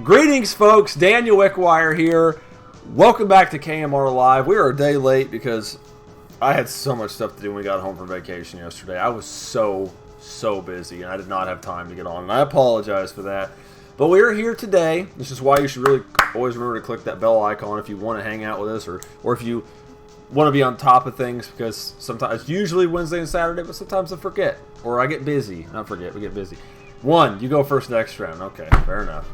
Greetings, folks. Daniel Wickwire here. Welcome back to KMR Live. We are a day late because I had so much stuff to do when we got home from vacation yesterday. I was so busy, and I did not have time to get on, and I apologize for that. But we are here today. This is why you should really always remember to click that bell icon if you want to hang out with us, or if you want to be on top of things, because sometimes it's usually Wednesday and Saturday, but sometimes I forget, or I get busy. Not forget, we get busy. One, you go first next round. Okay, fair enough.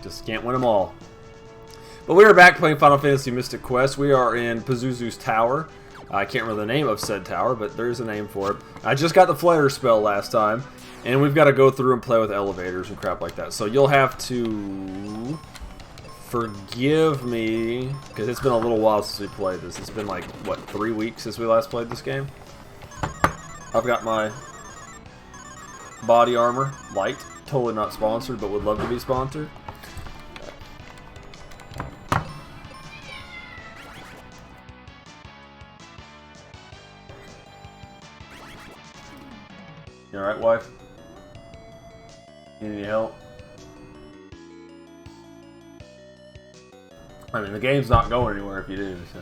Just can't win them all. But we are back playing Final Fantasy Mystic Quest. We are in Pazuzu's Tower. I can't remember the name of said tower, but there's a name for it. I just got the flare spell last time, and we've got to go through and play with elevators and crap like that. So you'll have to forgive me, because it's been a little while since we played this. It's been like, what, 3 weeks since we last played this game? I've got my body armor, light. Totally not sponsored, but would love to be sponsored. You alright, wife? Need any help? I mean, the game's not going anywhere if you do, so.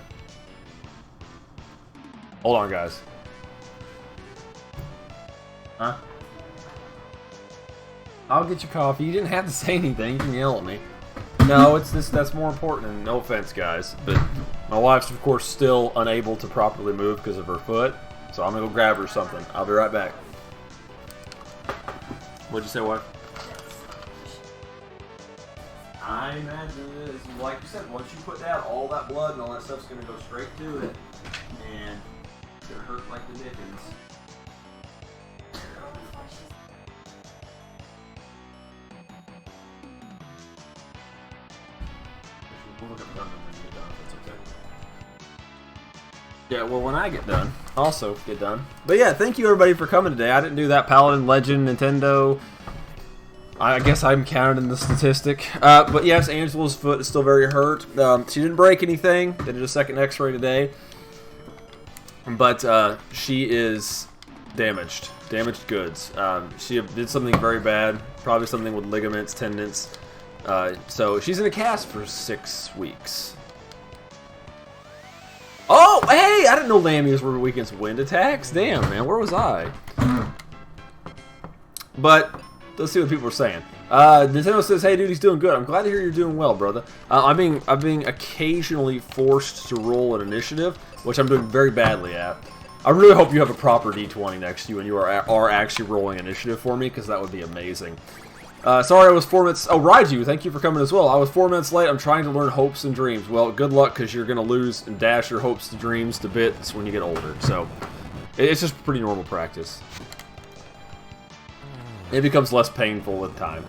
Hold on, guys. Huh? I'll get you coffee. You didn't have to say anything. You can yell at me. No, it's this. That's more important. And no offense, guys, but my wife's, of course, still unable to properly move because of her foot. So I'm gonna go grab her something. I'll be right back. What'd you say, wife? I imagine it is. Like you said, once you put down, all that blood and all that stuff's going to go straight to it. And it's going to hurt like the dickens. We'll look up done when you get done, if that's okay. Yeah, well, when I get done, also get done. But yeah, thank you everybody for coming today. I didn't do that Paladin, Legend, Nintendo. I guess I'm counted in the statistic. But yes, Angela's foot is still very hurt. She didn't break anything. They did a second x-ray today. But she is damaged. Damaged goods. She did something very bad. Probably something with ligaments, tendons. So she's in a cast for 6 weeks. Oh, hey! I didn't know Lamias were weak against wind attacks. Damn, man. Where was I? But let's see what people are saying. Nintendo says, "Hey, dude, he's doing good. I'm glad to hear you're doing well, brother. I'm being occasionally forced to roll an initiative, which I'm doing very badly at. I really hope you have a proper D20 next to you and you are actually rolling initiative for me, because that would be amazing." Sorry, I was 4 minutes. Oh, Raiju, thank you for coming as well. I was 4 minutes late. I'm trying to learn hopes and dreams. Well, good luck, because you're going to lose and dash your hopes and dreams to bits when you get older. So it's just pretty normal practice. It becomes less painful with time.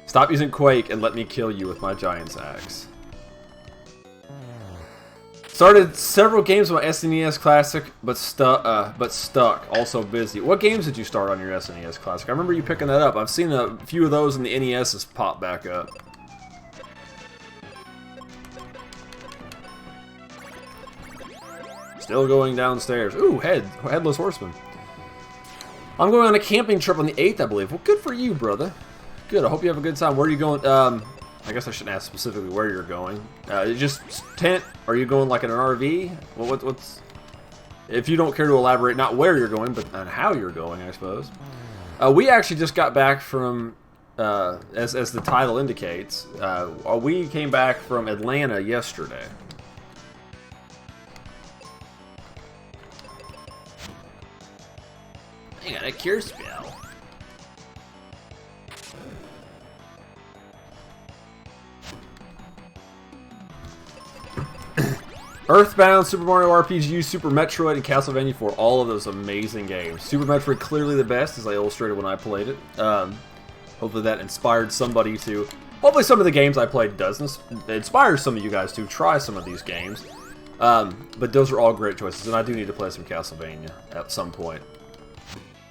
Stop using Quake and let me kill you with my Giant's Axe. Started several games on my SNES Classic, but stuck. Also busy. What games did you start on your SNES Classic? I remember you picking that up. I've seen a few of those, and the NES has popped back up. Still going downstairs. Ooh, Headless Horseman. I'm going on a camping trip on the 8th, I believe. Well, good for you, brother. Good. I hope you have a good time. Where are you going? I guess I shouldn't ask specifically where you're going. Just tent? Are you going like in an RV? Well, what's... If you don't care to elaborate, not where you're going, but on how you're going, I suppose. We actually just got back from, as the title indicates, we came back from Atlanta yesterday. I got a cure spell. Earthbound, Super Mario RPG, Super Metroid, and Castlevania 4. All of those amazing games. Super Metroid clearly the best, as I illustrated when I played it. Hopefully that inspired somebody to... Hopefully some of the games I played inspires some of you guys to try some of these games. But those are all great choices, and I do need to play some Castlevania at some point.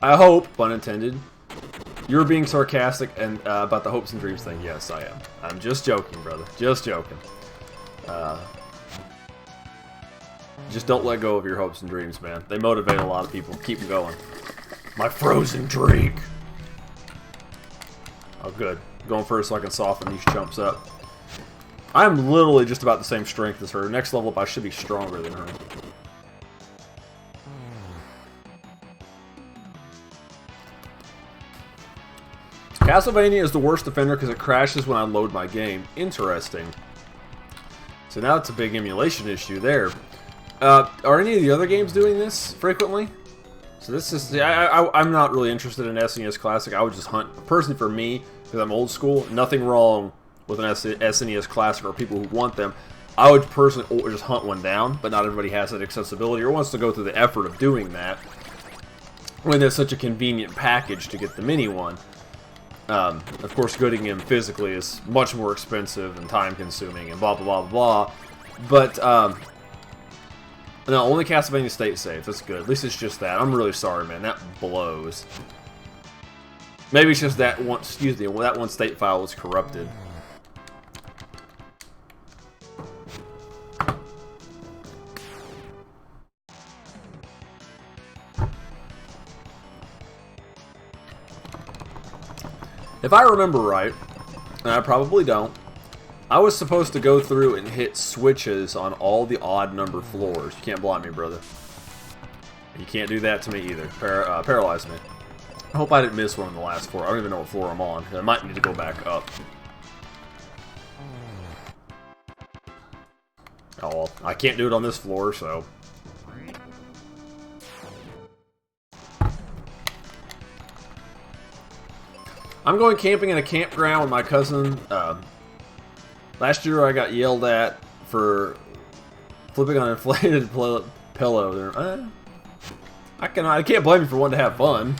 I hope, pun intended, you're being sarcastic and about the hopes and dreams thing. Yes, I am. I'm just joking, brother. Just joking. Just don't let go of your hopes and dreams, man. They motivate a lot of people. Keep them going. My frozen drink. Oh, good. Going first so I can soften these chumps up. I'm literally just about the same strength as her. Next level up, I should be stronger than her. Castlevania is the worst offender because it crashes when I load my game. Interesting. So now it's a big emulation issue there. Are any of the other games doing this frequently? So this is... I'm not really interested in SNES Classic. I would just hunt... Personally, for me, because I'm old school, nothing wrong with an SNES Classic or people who want them. I would personally just hunt one down, but not everybody has that accessibility or wants to go through the effort of doing that when there's such a convenient package to get the mini one. Of course, getting him physically is much more expensive and time-consuming and blah, blah, blah, blah. But, no, only Castlevania state saves. That's good. At least it's just that. I'm really sorry, man. That blows. Maybe it's just that one, excuse me, that one state file was corrupted. If I remember right, and I probably don't, I was supposed to go through and hit switches on all the odd number floors. You can't blind me, brother. You can't do that to me either. Paralyze me. I hope I didn't miss one in the last floor. I don't even know what floor I'm on. I might need to go back up. Oh, well, I can't do it on this floor, so... I'm going camping in a campground with my cousin. Last year I got yelled at for flipping on an inflated pillow. I can't blame you for wanting to have fun.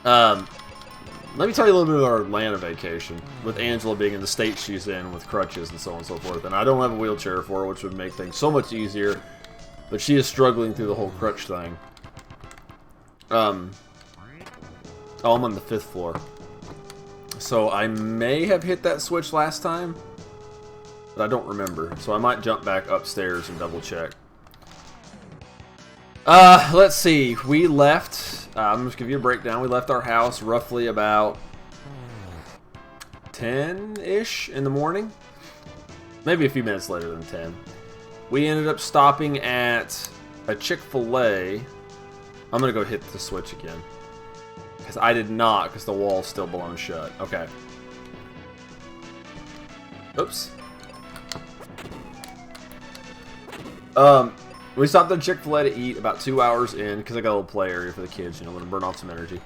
Let me tell you a little bit about our Atlanta vacation, with Angela being in the state she's in with crutches and so on and so forth. And I don't have a wheelchair for her, which would make things so much easier. But she is struggling through the whole crutch thing. Oh, I'm on the 5th floor. So I may have hit that switch last time, but I don't remember. So I might jump back upstairs and double check. Let's see. We left, I'm just gonna give you a breakdown. We left our house roughly about 10-ish in the morning. Maybe a few minutes later than 10. We ended up stopping at a Chick-fil-A. I'm gonna go hit the switch again. Because I did not, because the wall's still blown shut. Okay. Oops. We stopped at Chick-fil-A to eat about 2 hours in, because I got a little play area for the kids, you know, let them burn off some energy.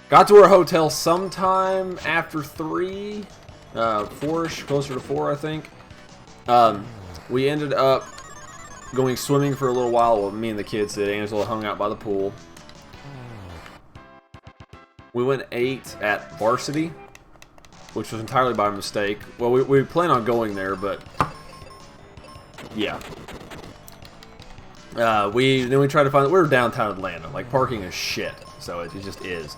Got to our hotel sometime after 3, 4-ish, closer to 4, I think. We ended up going swimming for a little while. Well, me and the kids did. Angela hung out by the pool. We went and ate at Varsity, which was entirely by mistake. Well, we plan on going there, but yeah. Then we tried to find... We were downtown Atlanta. Like, parking is shit. So it just is.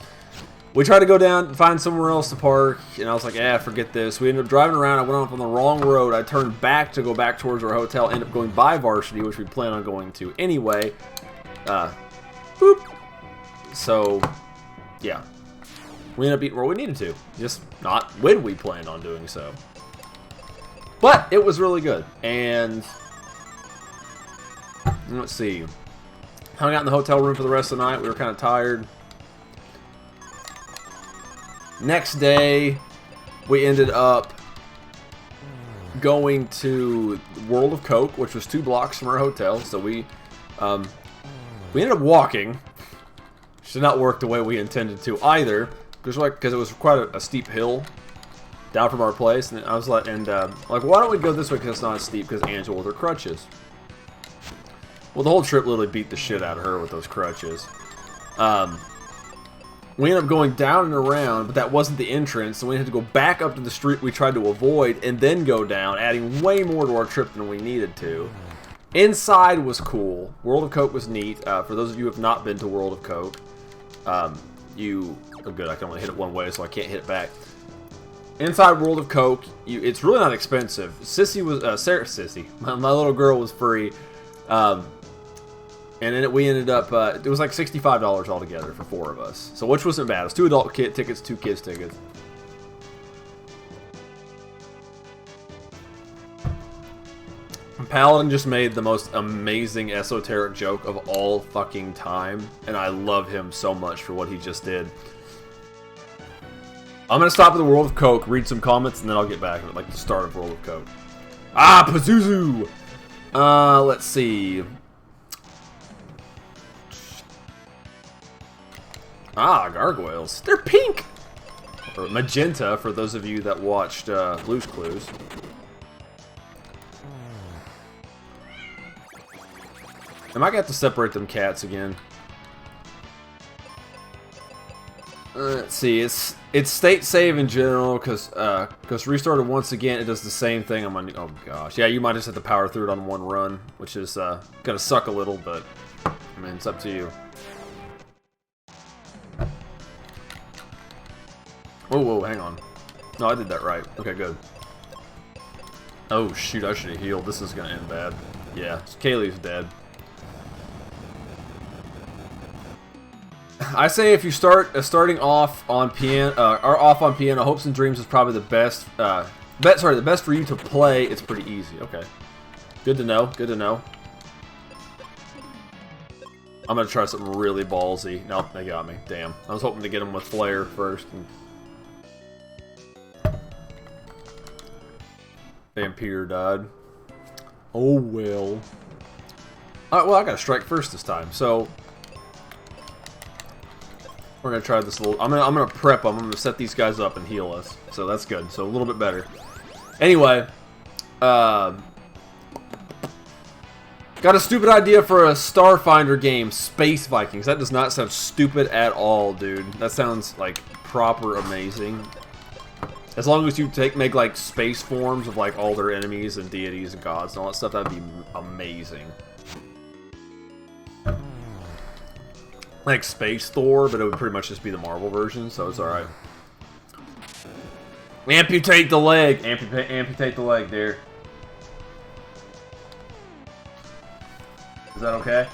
We tried to go down and find somewhere else to park, and I was like, forget this. We ended up driving around. I went off on the wrong road. I turned back to go back towards our hotel. Ended up going by Varsity, which we plan on going to anyway. Boop. So, yeah. We ended up eating where we needed to. Just not when we planned on doing so. But it was really good. And let's see. Hung out in the hotel room for the rest of the night. We were kind of tired. Next day, we ended up going to World of Coke, which was 2 blocks from our hotel. So we ended up walking. Which did not work the way we intended to either, because it was quite a steep hill down from our place. And I was like, why don't we go this way because it's not as steep? Because Angela with her crutches. Well, the whole trip literally beat the shit out of her with those crutches. We ended up going down and around, but that wasn't the entrance, and we had to go back up to the street we tried to avoid, and then go down, adding way more to our trip than we needed to. Inside was cool. World of Coke was neat. For those of you who have not been to World of Coke, oh good, I can only hit it one way, so I can't hit it back. Inside World of Coke, it's really not expensive. Sissy was, Sissy, my little girl was free. And then we ended up, it was like $65 altogether for 4 of us. So which wasn't bad. It was 2 adult tickets, 2 kids tickets. Paladin just made the most amazing esoteric joke of all fucking time. And I love him so much for what he just did. I'm going to stop at the World of Coke, read some comments, and then I'll get back at like the start of World of Coke. Ah, Pazuzu! Let's see. Ah, gargoyles. They're pink! Or magenta, for those of you that watched Blue's Clues. I might have to separate them cats again. Let's see, it's state save in general, because restarted once again, it does the same thing. I'm on, oh gosh. Yeah, you might just have to power through it on one run, which is gonna suck a little, but I mean, it's up to you. Whoa, whoa, hang on. No, I did that right. Okay, good. Oh shoot, I should have healed. This is gonna end bad. Yeah, Kaylee's dead. I say if you starting off on piano or off on piano, Hopes and Dreams is probably the best. The best for you to play. It's pretty easy. Okay, good to know. Good to know. I'm gonna try something really ballsy. No, they got me. Damn. I was hoping to get them with Flare first. And Vampire died. Oh well. Well, I gotta strike first this time. So. We're gonna try this little. I'm gonna prep them. I'm gonna set these guys up and heal us. So that's good. So a little bit better. Anyway, got a stupid idea for a Starfinder game, Space Vikings. That does not sound stupid at all, dude. That sounds like proper amazing. As long as you make like space forms of like all their enemies and deities and gods and all that stuff, that'd be amazing. Like Space Thor, but it would pretty much just be the Marvel version, so it's alright. Amputate the leg! Amputate the leg, dear. Is that okay?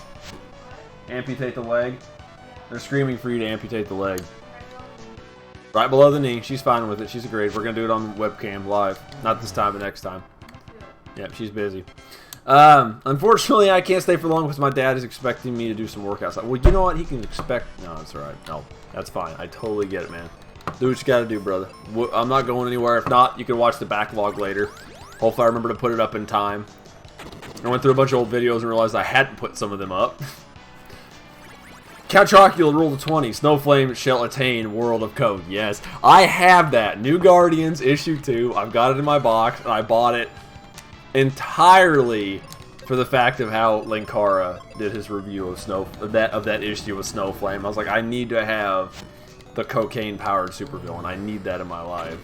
Amputate the leg? They're screaming for you to amputate the leg. Right below the knee. She's fine with it. She's agreed. We're going to do it on webcam live. Not this time, but next time. Yep, she's busy. Unfortunately, I can't stay for long because my dad is expecting me to do some workouts. Well, you know what? He can expect... No, that's alright. No, that's fine. I totally get it, man. Do what you gotta do, brother. I'm not going anywhere. If not, you can watch the backlog later. Hopefully I remember to put it up in time. I went through a bunch of old videos and realized I hadn't put some of them up. Count Chocula, Rule of 20. Snowflame shall attain World of Code. Yes, I have that. New Guardians, Issue 2. I've got it in my box, and I bought it entirely for the fact of how Linkara did his review of that issue with Snowflame. I was like, I need to have the cocaine-powered supervillain. I need that in my life.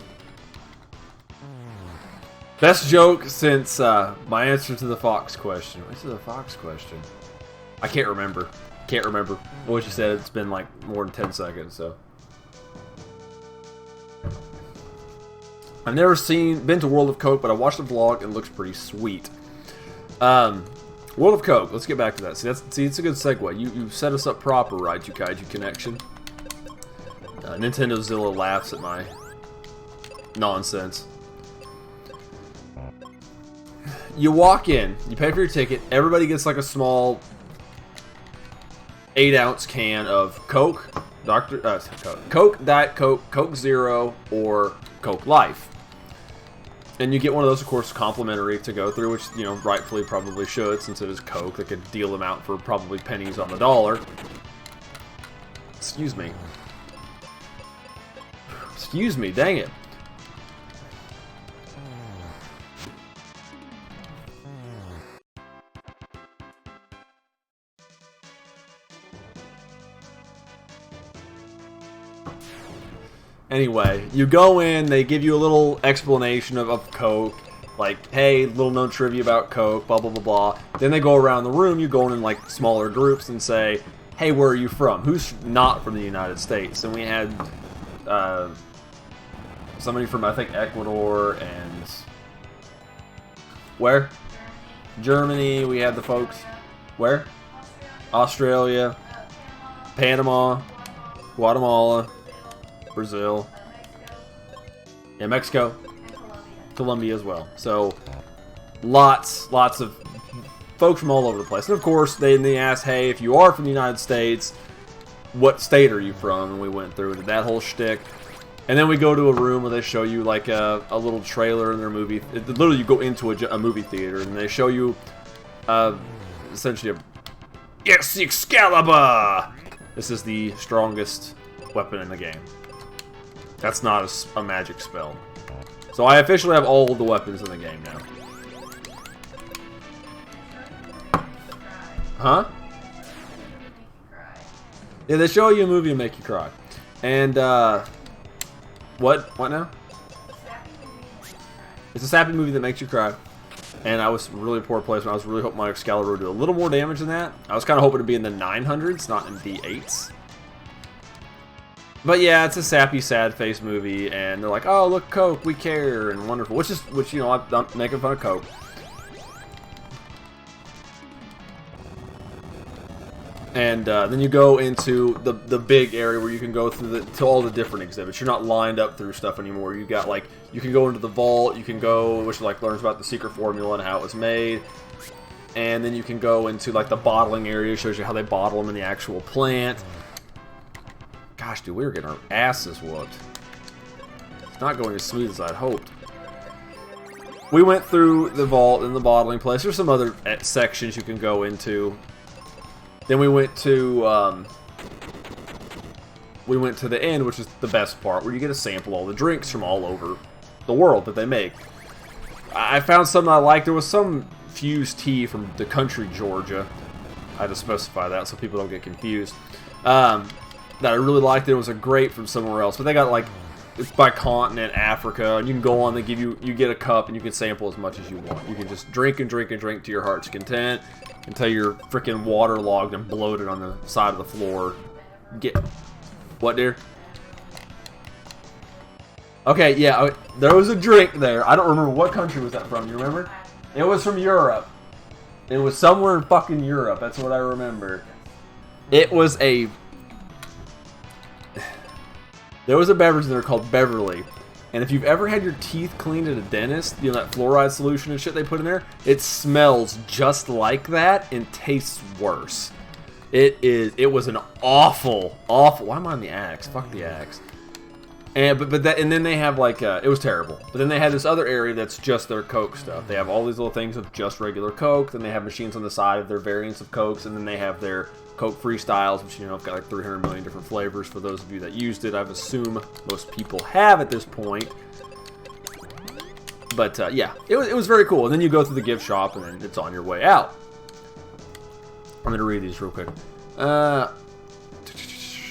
Best joke since my answer to the Fox question. What's the Fox question? I can't remember. Can't remember what you said. It's been like more than 10 seconds, so. I've never been to World of Coke, but I watched the vlog and it looks pretty sweet. World of Coke, let's get back to that. See, it's a good segue. You set us up proper, right, you Kaiju Connection? Nintendo Zilla laughs at my nonsense. You walk in, you pay for your ticket, everybody gets like a small 8-ounce can of Coke, Coke, Diet Coke, Coke Zero, or Coke Life. And you get one of those, of course, complimentary to go through, which, you know, rightfully probably should, since it is Coke. They could deal them out for probably pennies on the dollar. Excuse me. Excuse me, dang it. Anyway, you go in, they give you a little explanation of Coke, like, hey, little known trivia about Coke, blah, blah, blah, blah. Then they go around the room, you go in like smaller groups and say, hey, where are you from? Who's not from the United States? And we had somebody from, I think, Ecuador and... Where? Germany. We had the folks... Where? Australia, Panama, Guatemala, Brazil, and Mexico, Colombia as well. So lots of folks from all over the place. And of course, they asked, hey, if you are from the United States, what state are you from? And we went through that whole shtick. And then we go to a room where they show you like a little trailer in their movie. Literally, you go into a movie theater and they show you essentially yes, the Excalibur! This is the strongest weapon in the game. That's not a magic spell. So I officially have all of the weapons in the game now. Huh? Yeah, they show you a movie to make you cry. And, What now? It's a sappy movie that makes you cry. And I was really poor placement. I was really hoping my Excalibur would do a little more damage than that. I was kind of hoping to be in the 900s, not in the 8s. But yeah, it's a sappy, sad-face movie, and they're like, "Oh, look, Coke, we care," and wonderful. Which you know, I'm making fun of Coke. And then you go into the big area where you can go through to all the different exhibits. You're not lined up through stuff anymore. You got like, you can go into the vault. You can go, which like learns about the secret formula and how it was made. And then you can go into like the bottling area. It shows you how they bottle them in the actual plant. Gosh, dude, we were getting our asses whooped. It's not going as smooth as I'd hoped. We went through the vault and the bottling place. There's some other sections you can go into. Then we went to the end, which is the best part, where you get to sample all the drinks from all over the world that they make. I found something I liked. There was some fused tea from the country Georgia. I had to specify that so people don't get confused. That I really liked. It was a grape from somewhere else, but they got like, it's by continent, Africa, and you can go on. They give you get a cup and you can sample as much as you want. You can just drink and drink and drink to your heart's content until you're freaking waterlogged and bloated on the side of the floor. Get what, dear? Okay, yeah, there was a drink there. I don't remember what country was that from. You remember? It was from Europe. It was somewhere in fucking Europe. That's what I remember. It was a. There was a beverage in there called Beverly. And if you've ever had your teeth cleaned at a dentist, you know, that fluoride solution and shit they put in there, it smells just like that and tastes worse. It was an awful, why am I on the axe? Fuck the axe. And then they have like, it was terrible. But then they had this other area that's just their Coke stuff. They have all these little things of just regular Coke. Then they have machines on the side of their variants of Cokes. And then they have their Coke Freestyles, which, you know, have got like 300 million different flavors. For those of you that used it, I've assumed most people have at this point. But yeah, it was very cool. And then you go through the gift shop, and then it's on your way out. I'm going to read these real quick.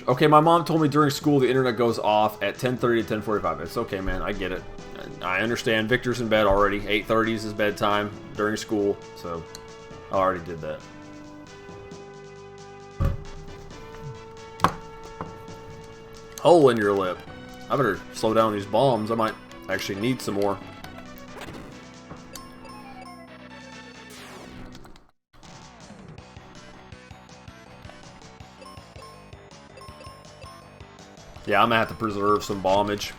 Okay, my mom told me during school the internet goes off at 10:30 to 10:45. It's okay, man. I get it. I understand. Victor's in bed already. 8:30 is his bedtime during school, so I already did that. Hole in your lip. I better slow down these bombs. I might actually need some more. Yeah, I'm gonna have to preserve some bombage.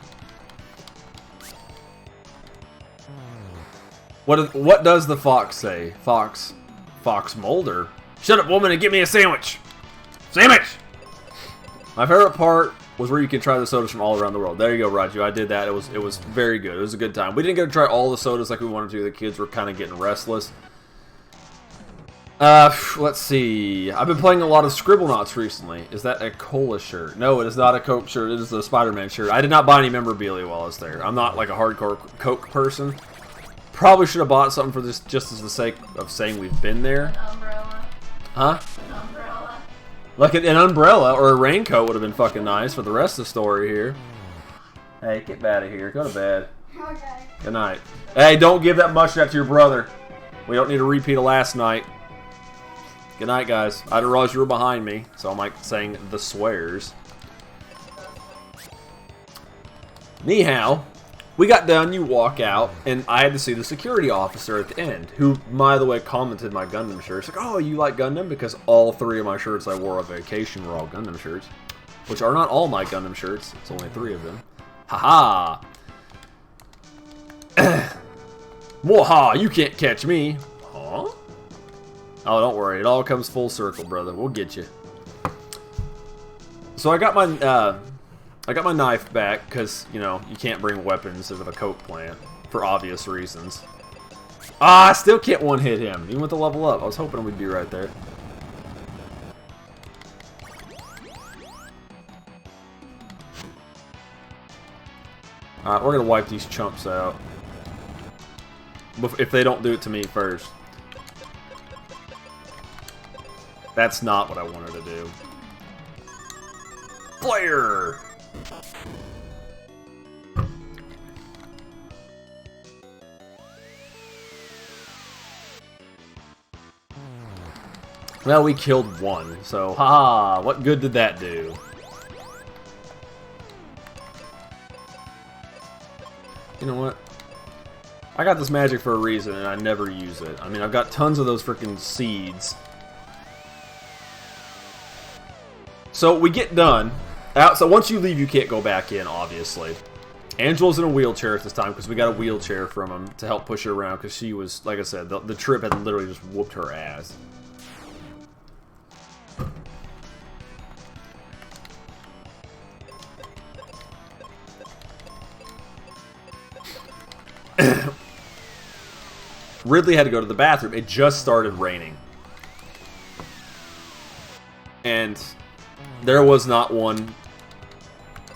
What does the fox say? Fox Mulder. Shut up, woman, and get me a sandwich. Sandwich. My favorite part was where you can try the sodas from all around the world. There you go, Raju. I did that. It was very good. It was a good time. We didn't get to try all the sodas like we wanted to. The kids were kind of getting restless. Let's see. I've been playing a lot of Scribblenauts recently. Is that a Cola shirt? No, it is not a Coke shirt. It is a Spider-Man shirt. I did not buy any memorabilia while I was there. I'm not like a hardcore Coke person. Probably should have bought something for this just as the sake of saying we've been there. An umbrella. Huh? An umbrella. Like an umbrella or a raincoat would have been fucking nice for the rest of the story here. Hey, get out of here. Go to bed. Okay. Good night. Hey, don't give that mushroom to your brother. We don't need a repeat of last night. Good night, guys. I didn't realize you were behind me, so I'm like saying the swears. Ni hao. We got done, you walk out, and I had to see the security officer at the end, who, by the way, commented my Gundam shirts. Like, oh, you like Gundam? Because all 3 of my shirts I wore on vacation were all Gundam shirts. Which are not all my Gundam shirts. It's only 3 of them. Haha! Mwaha, you can't catch me. Huh? Oh, don't worry. It all comes full circle, brother. We'll get you. So I got my knife back because, you know, you can't bring weapons into the coke plant for obvious reasons. Ah, I still can't one-hit him, even with the level up. I was hoping we'd be right there. Alright, we're going to wipe these chumps out. If they don't do it to me first. That's not what I wanted to do. Flare! Well, we killed 1, so haha, what good did that do? You know what? I got this magic for a reason, and I never use it. I mean, I've got tons of those freaking seeds. So we get done. So once you leave, you can't go back in, obviously. Angela's in a wheelchair at this time because we got a wheelchair from him to help push her around because she was, like I said, the trip had literally just whooped her ass. Ridley had to go to the bathroom. It just started raining. And there was not one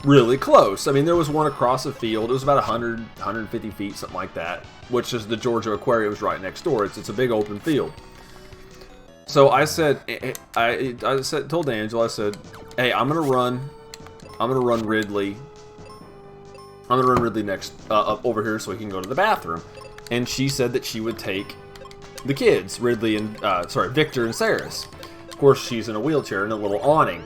really close. I mean, there was one across the field. It was about 100, 150 feet, something like that. Which is the Georgia Aquarium is right next door. It's a big open field. So I said, told Angela, I said, hey, I'm gonna run Ridley. I'm gonna run Ridley next up over here so he can go to the bathroom. And she said that she would take the kids, Ridley and Victor and Saris. Of course, she's in a wheelchair and a little awning.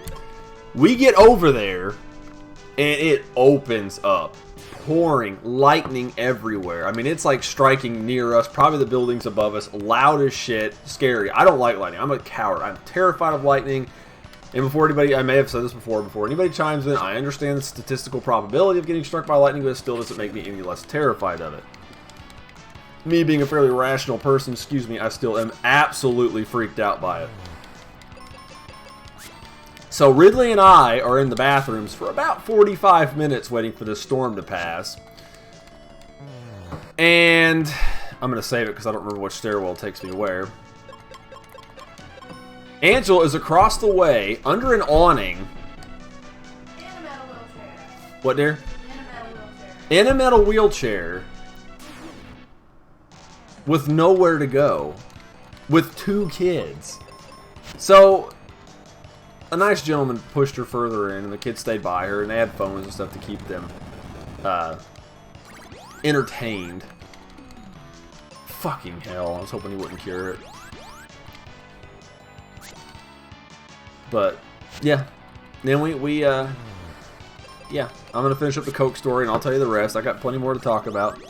We get over there, and it opens up, pouring lightning everywhere. I mean, it's like striking near us, probably the buildings above us, loud as shit, scary. I don't like lightning. I'm a coward. I'm terrified of lightning. And before anybody, I may have said this before anybody chimes in, I understand the statistical probability of getting struck by lightning, but it still doesn't make me any less terrified of it. Me being a fairly rational person, excuse me, I still am absolutely freaked out by it. So Ridley and I are in the bathrooms for about 45 minutes waiting for this storm to pass. And I'm going to save it because I don't remember which stairwell takes me where. Angela is across the way, under an awning. In a metal wheelchair. What, dear? In a metal wheelchair. In a metal wheelchair. With nowhere to go. With 2 kids. So, a nice gentleman pushed her further in, and the kids stayed by her, and they had phones and stuff to keep them entertained. Fucking hell, I was hoping he wouldn't cure it. But, yeah. Then yeah, I'm going to finish up the Coke story, and I'll tell you the rest. I got plenty more to talk about.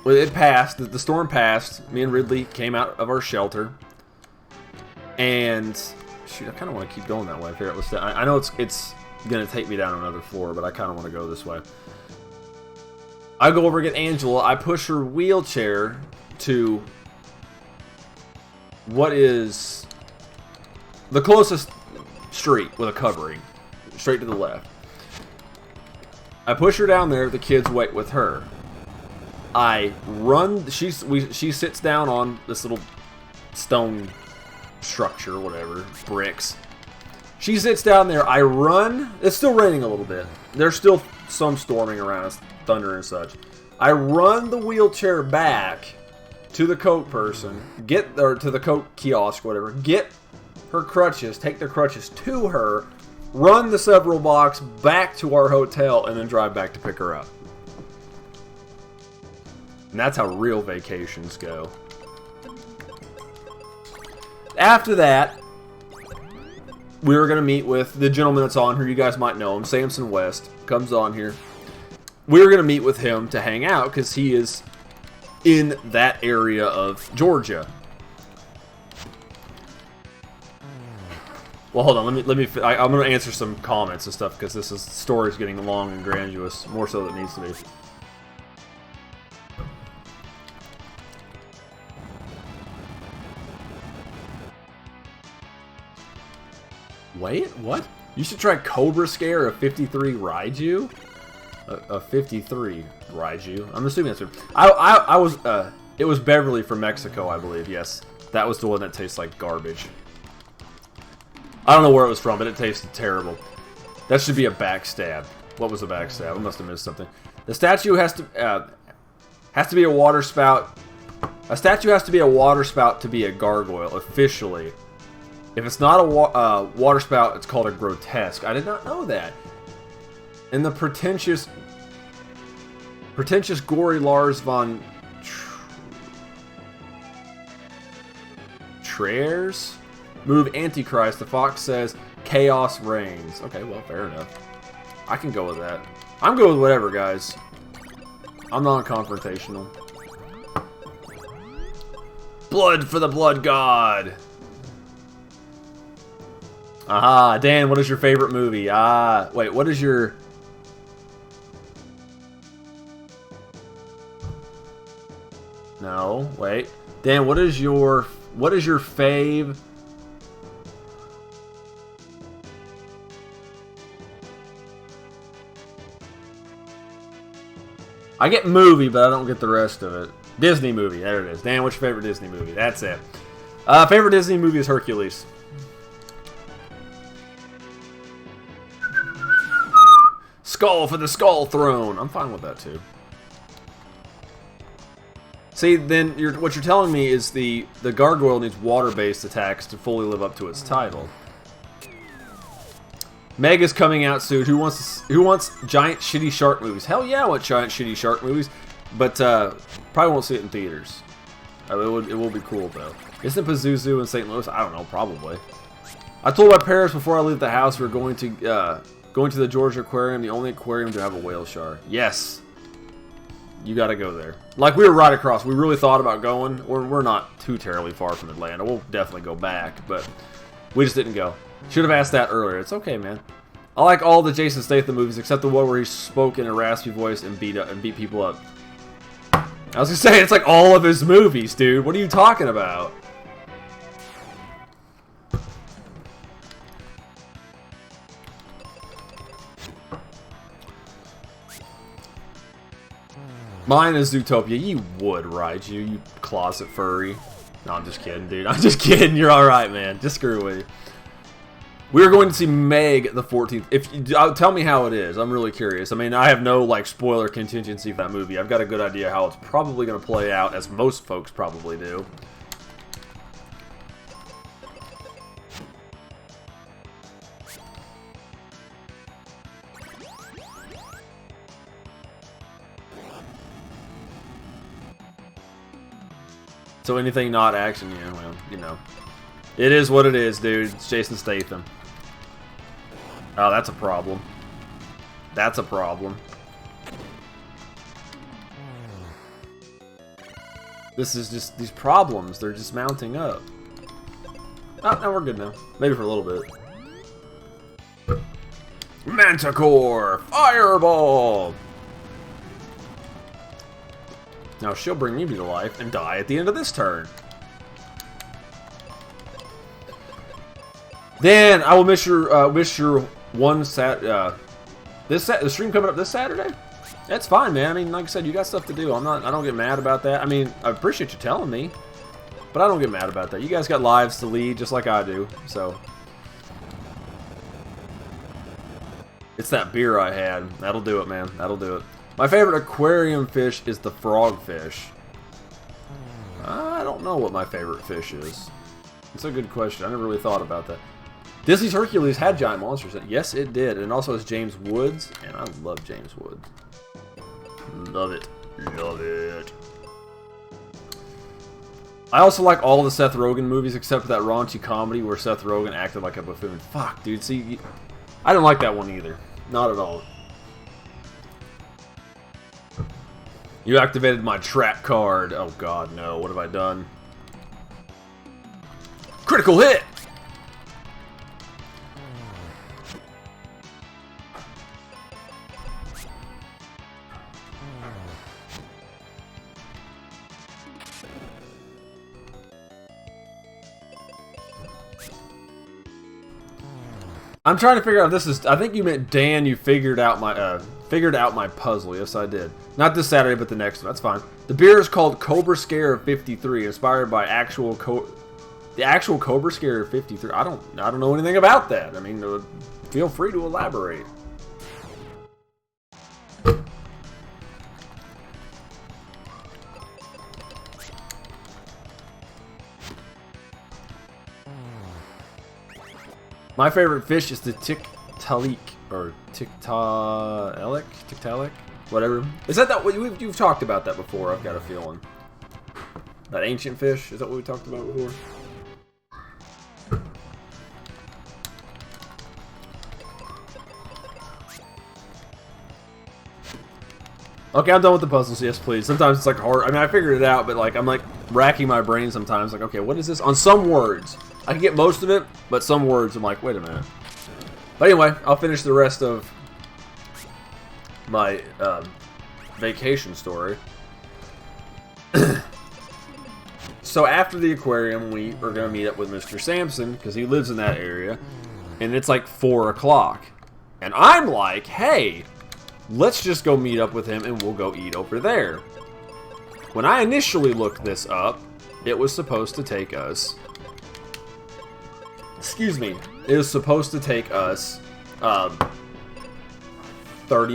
Well, it passed. The storm passed. Me and Ridley came out of our shelter. And, shoot, I kind of want to keep going that way. I know it's going to take me down another floor, but I kind of want to go this way. I go over and get Angela. I push her wheelchair to what is the closest street with a covering. Straight to the left. I push her down there. The kids wait with her. I run. She sits down on this little stone structure, whatever, bricks. She sits down there. I run. It's still raining a little bit. There's still some storming around us, thunder and such. I run the wheelchair back to the Coke person, or to the Coke kiosk, whatever. Get her crutches, take the crutches to her, run the several blocks back to our hotel, and then drive back to pick her up. And that's how real vacations go. After that, we were going to meet with the gentleman that's on here. You guys might know him. Samson West comes on here. We were going to meet with him to hang out because he is in that area of Georgia. Well, hold on. I'm going to answer some comments and stuff because this story's getting long and grandiose, more so than it needs to be. Wait, what? You should try Cobra Scare, a 53 Raiju? A 53 Raiju. I'm assuming that's it. I was, it was Beverly from Mexico, I believe, yes. That was the one that tastes like garbage. I don't know where it was from, but it tasted terrible. That should be a backstab. What was a backstab? I must have missed something. The statue has to be a water spout. A statue has to be a water spout to be a gargoyle, officially. If it's not a water spout, it's called a grotesque. I did not know that. And the pretentious gory Lars von Trier's move Antichrist. The fox says chaos reigns. Okay, well, fair enough. I can go with that. I'm good with whatever, guys. I'm non-confrontational. Blood for the blood god. Aha, Dan, what is your favorite movie? Wait, what is your... No, wait. Dan, what is your fave... I get movie, but I don't get the rest of it. Disney movie, there it is. Dan, what's your favorite Disney movie? That's it. Favorite Disney movie is Hercules. Skull for the Skull Throne. I'm fine with that too. See, then what you're telling me is the gargoyle needs water-based attacks to fully live up to its title. Meg is coming out soon. Who wants giant shitty shark movies? Hell yeah, I want giant shitty shark movies, but probably won't see it in theaters. It will be cool though. Isn't Pazuzu in St. Louis? I don't know, probably. I told my parents before I leave the house we're going to the Georgia Aquarium, the only aquarium to have a whale shark. Yes. You gotta go there. Like, we were right across. We really thought about going. We're not too terribly far from Atlanta. We'll definitely go back, but we just didn't go. Should have asked that earlier. It's okay, man. I like all the Jason Statham movies except the one where he spoke in a raspy voice and beat people up. I was gonna say, it's like all of his movies, dude. What are you talking about? Mine is Zootopia. You would, right? You closet furry. No, I'm just kidding, dude. I'm just kidding. You're alright, man. Just screw with you. We're going to see Meg the 14th. Tell me how it is. I'm really curious. I mean, I have no, like, spoiler contingency for that movie. I've got a good idea how it's probably going to play out, as most folks probably do. So anything not action, yeah, well, you know. It is what it is, dude. It's Jason Statham. Oh, that's a problem. That's a problem. This is just, these problems, they're just mounting up. Oh, no, we're good now. Maybe for a little bit. Manticore! Fireball! Now she'll bring me to life and die at the end of this turn. Then I will miss your one the stream coming up this Saturday. That's fine, man. I mean, like I said, you got stuff to do. I don't get mad about that. I mean, I appreciate you telling me, but I don't get mad about that. You guys got lives to lead just like I do, so. It's that beer I had. That'll do it, man. That'll do it. My favorite aquarium fish is the frogfish. I don't know what my favorite fish is. It's a good question. I never really thought about that. Disney's Hercules had giant monsters. Yes, it did. And also has James Woods. And I love James Woods. Love it. Love it. I also like all the Seth Rogen movies except for that raunchy comedy where Seth Rogen acted like a buffoon. Fuck, dude. See, I don't like that one either. Not at all. You activated my trap card. Oh god, no. What have I done? Critical hit! I'm trying to figure out if this is. I think you meant Dan. You figured out my puzzle. Yes, I did. Not this Saturday, but the next one. That's fine. The beer is called Cobra Scare 53, inspired by the actual Cobra Scare 53. I don't know anything about that. I mean, feel free to elaborate. My favorite fish is the tiktaalik, or tiktaalik, whatever. Is that you've talked about that before? I've got a feeling. That ancient fish, is that what we talked about before? Okay, I'm done with the puzzles. Yes, please. Sometimes it's like hard. I mean, I figured it out, but like I'm like racking my brain sometimes. Like, okay, what is this? On some words, I can get most of it, but some words I'm like, wait a minute. But anyway, I'll finish the rest of my vacation story. So after the aquarium, we are going to meet up with Mr. Sampson because he lives in that area, and it's like 4 o'clock, and I'm like, hey, let's just go meet up with him and we'll go eat over there. When I initially looked this up, it was supposed to take us. Excuse me. It was supposed to take us 30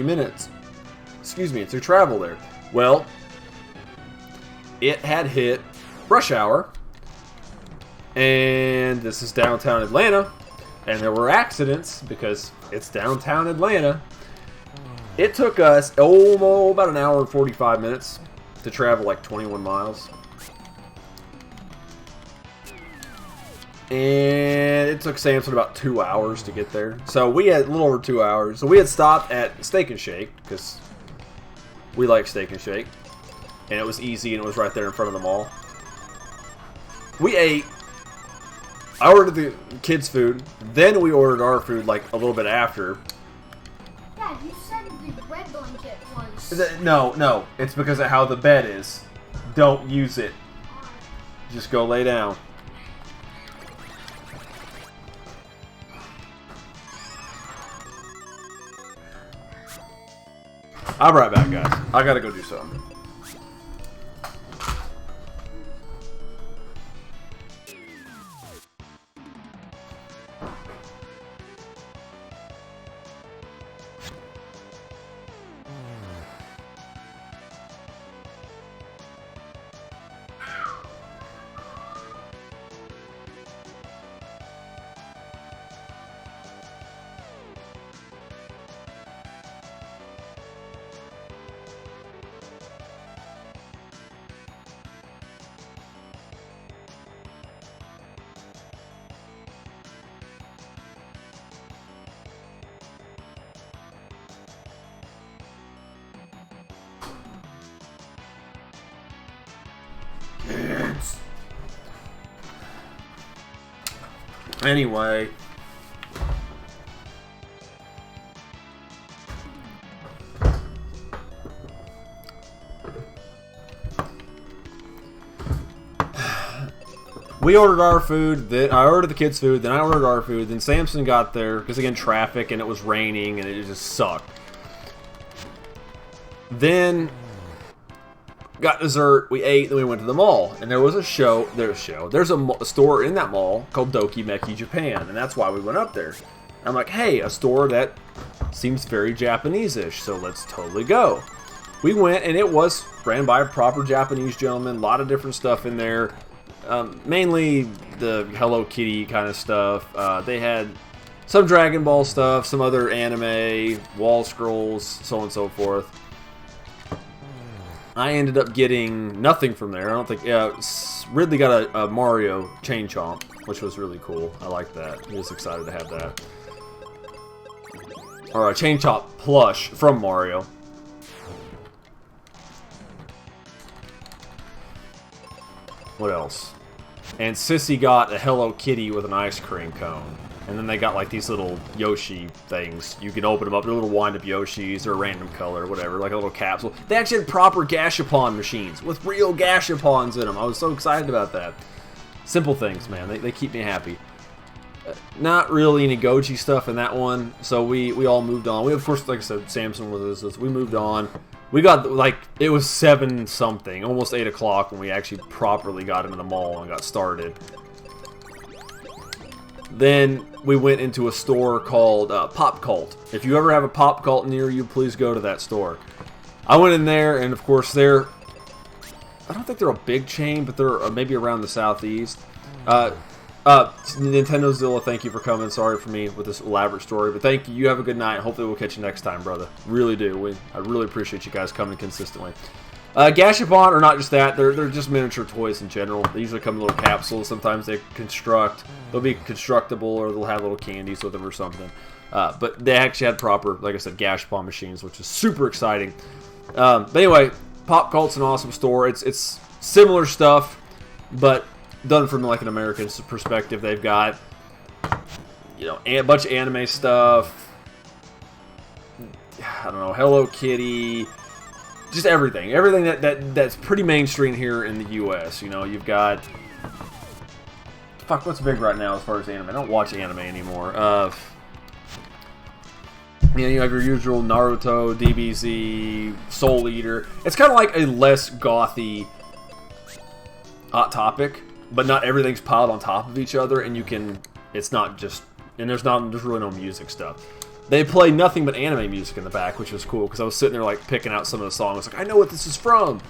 minutes. Excuse me, to travel there. Well, it had hit rush hour, and this is downtown Atlanta, and there were accidents because it's downtown Atlanta. It took us about an hour and 45 minutes to travel like 21 miles. And it took Samson about 2 hours to get there. So we had a little over 2 hours. So we had stopped at Steak and Shake because we like Steak and Shake. And it was easy and it was right there in front of the mall. We ate. I ordered the kids' food. Then we ordered our food like a little bit after. Dad, you said the red blanket was... No. It's because of how the bed is. Don't use it. Just go lay down. I'll be right back, guys. I gotta go do something. Anyway. We ordered our food, then I ordered the kids' food, then I ordered our food, then Samson got there, because again, traffic, and it was raining, and it just sucked. Then got dessert, we ate, then we went to the mall, and there was a show, there's a store in that mall called Dokimeki Japan, and that's why we went up there. I'm like, hey, a store that seems very Japanese-ish, so let's totally go. We went, and it was ran by a proper Japanese gentleman, a lot of different stuff in there, mainly the Hello Kitty kind of stuff. They had some Dragon Ball stuff, some other anime, wall scrolls, so on and so forth. I ended up getting nothing from there. I don't think... Yeah, Ridley got a Mario Chain Chomp, which was really cool. I like that. He was excited to have that. Or a Chain Chomp plush from Mario. What else? And Sissy got a Hello Kitty with an ice cream cone. And then they got like these little Yoshi things. You can open them up. They're little wind-up Yoshis or a random color, whatever, like a little capsule. They actually had proper Gashapon machines with real Gashapons in them. I was so excited about that. Simple things, man. They keep me happy. Not really any Goji stuff in that one, so we all moved on. We, of course, like I said, Samson was with us. We moved on. We got, like, it was 7-something, almost 8 o'clock when we actually properly got into the mall and got started. Then we went into a store called Pop Cult. If you ever have a Pop Cult near you, please go to that store. I went in there, and of course they're... I don't think they're a big chain, but they're maybe around the southeast. Nintendo Zilla, thank you for coming. Sorry for me with this elaborate story, but thank you. You have a good night. Hopefully we'll catch you next time, brother. Really do. I really appreciate you guys coming consistently. Gashapon are not just that. They're just miniature toys in general. They usually come in little capsules. Sometimes they construct. They'll be constructible, or they'll have little candies with them or something. But they actually had proper, like I said, Gashapon machines, which is super exciting. But anyway, Pop Cult's an awesome store. It's similar stuff, but done from like an American perspective. They've got, you know, a bunch of anime stuff. I don't know, Hello Kitty. Just everything that's pretty mainstream here in the U.S. You know, you've got... Fuck, what's big right now as far as anime? I don't watch anime anymore. You know, you have your usual Naruto, DBZ, Soul Eater. It's kind of like a less gothy Hot Topic, but not everything's piled on top of each other, and you can... It's not just... And there's really no music stuff. They play nothing but anime music in the back, which was cool, because I was sitting there, like, picking out some of the songs. Like, I know what this is from!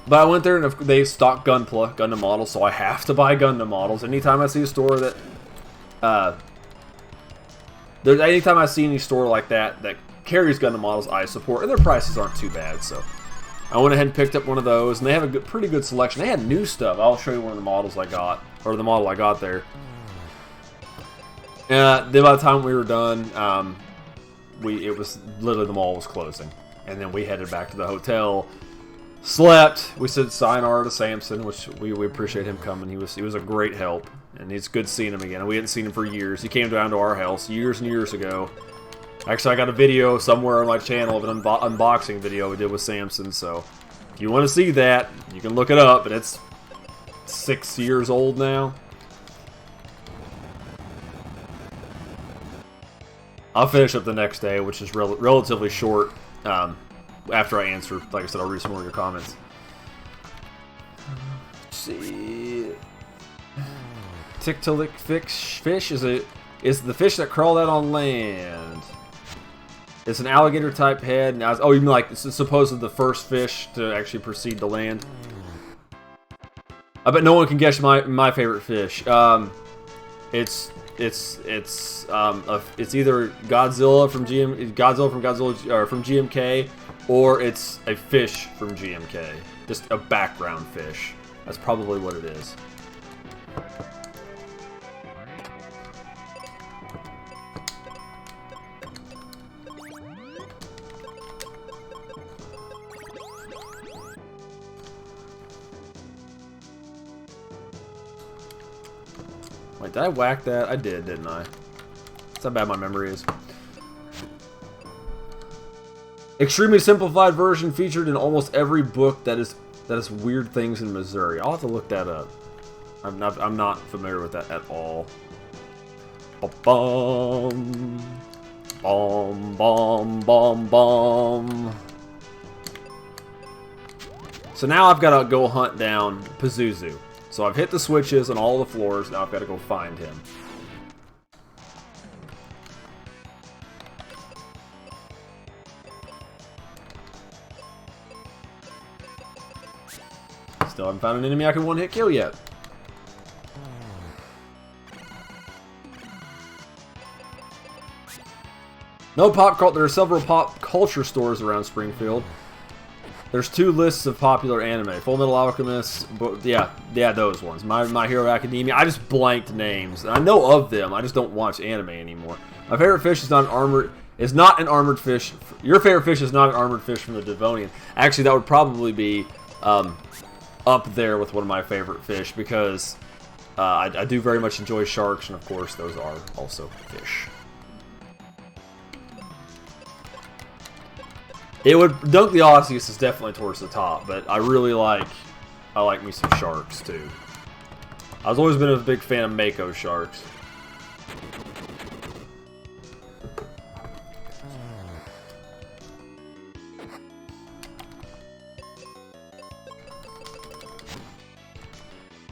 But I went there, and they stock Gundam models, so I have to buy Gundam models. Anytime I see a store that... anytime I see any store like that carries Gundam models, I support. And their prices aren't too bad, so... I went ahead and picked up one of those, and they have a pretty good selection. They had new stuff. I'll show you one of the models I got, or the model I got there. Then by the time we were done, it was literally the mall was closing, and then we headed back to the hotel, slept. We said sayonara to Samson, which we appreciate him coming. He was a great help, and it's good seeing him again. We hadn't seen him for years. He came down to our house years and years ago. Actually, I got a video somewhere on my channel of an unboxing video we did with Samson. So if you want to see that, you can look it up. But it's 6 years old now. I'll finish up the next day, which is relatively short. After I answer, like I said, I'll read some more of your comments. Let's see. Tiktaalik fish is the fish that crawled out on land. It's an alligator type head. And oh, you mean like it's supposedly the first fish to actually proceed to land? I bet no one can guess my favorite fish. It's either Godzilla from GMK, or it's a fish from GMK. Just a background fish. That's probably what it is. Wait, did I whack that? I did, didn't I? That's how bad my memory is. Extremely simplified version featured in almost every book that is weird things in Missouri. I'll have to look that up. I'm not familiar with that at all. Bum bum bum bum bum. So now I've got to go hunt down Pazuzu. So I've hit the switches on all the floors, now I've got to go find him. Still haven't found an enemy I can one-hit kill yet. No pop cult. There are several pop culture stores around Springfield. There's two lists of popular anime. Full Metal Alchemist, yeah, those ones. My Hero Academia. I just blanked names. I know of them. I just don't watch anime anymore. My favorite fish is not an armored fish. Your favorite fish is not an armored fish from the Devonian. Actually, that would probably be up there with one of my favorite fish because I do very much enjoy sharks, and of course, those are also fish. It would Dunk the Osseous is definitely towards the top, but I like me some sharks too. I've always been a big fan of Mako sharks.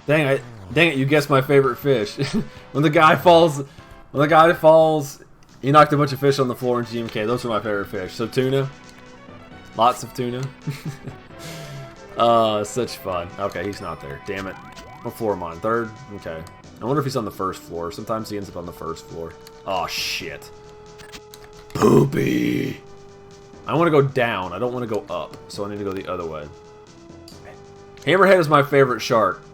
Dang it, you guessed my favorite fish. When the guy falls, he knocked a bunch of fish on the floor in GMK. Those are my favorite fish. So tuna. Lots of tuna. Such fun. Okay, he's not there. Damn it. What floor am I on? Third? Okay. I wonder if he's on the first floor. Sometimes he ends up on the first floor. Oh, shit. Poopy. I want to go down. I don't want to go up. So I need to go the other way. Hammerhead is my favorite shark.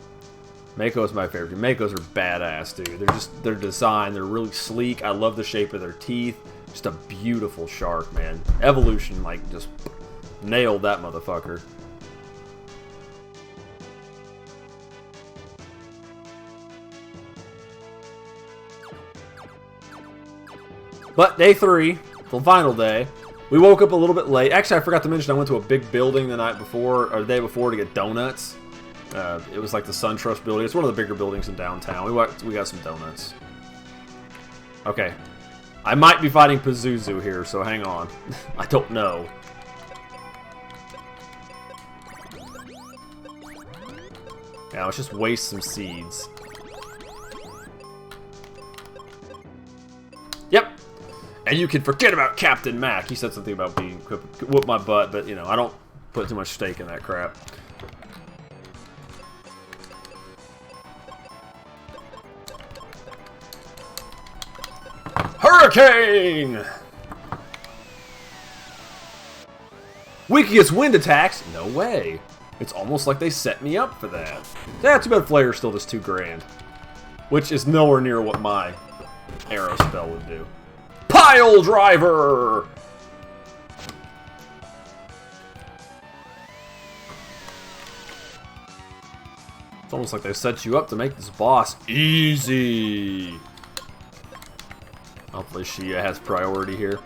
Mako is my favorite. Makos are badass, dude. They're designed. They're really sleek. I love the shape of their teeth. Just a beautiful shark, man. Evolution, like, just nailed that motherfucker. But day 3, the final day, we woke up a little bit late. Actually, I forgot to mention I went to a big building the night before, or the day before, to get donuts. It was like the SunTrust building. It's one of the bigger buildings in downtown. We got some donuts. Okay. I might be fighting Pazuzu here, so hang on. I don't know. Yeah, let's just waste some seeds. Yep. And you can forget about Captain Mac. He said something about being whoop my butt, but, you know, I don't put too much stake in that crap. Hurricane! Weak against wind attacks? No way. It's almost like they set me up for that. Yeah, too bad Flare's still just 2 grand. Which is nowhere near what my arrow spell would do. Pile Driver! It's almost like they set you up to make this boss easy. Hopefully she has priority here.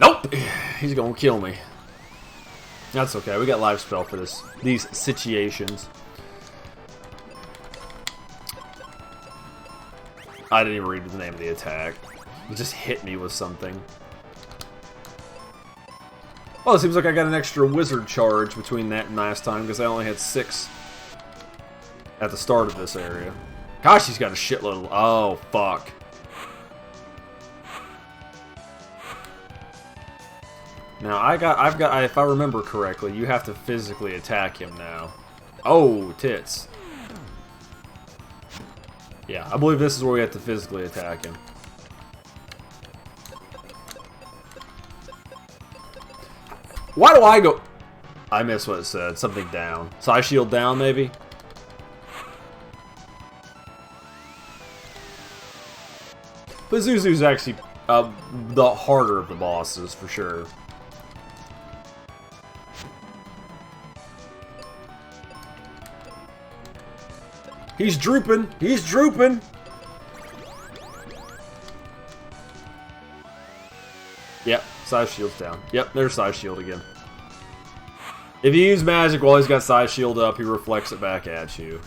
Nope! He's gonna kill me. That's okay, we got life spell for these situations. I didn't even read the name of the attack. It just hit me with something. Well, it seems like I got an extra wizard charge between that and last time, because I only had 6 at the start of this area. Gosh, he's got a shitload of... Oh, fuck. Now, I've got... If I remember correctly, you have to physically attack him now. Oh, tits. Yeah, I believe this is where we have to physically attack him. Why do I go... I missed what it said. Something down. Side shield down, maybe? Pazuzu's actually the harder of the bosses, for sure. He's drooping! He's drooping! Yep, side shield's down. Yep, there's side shield again. If you use magic while he's got side shield up, he reflects it back at you.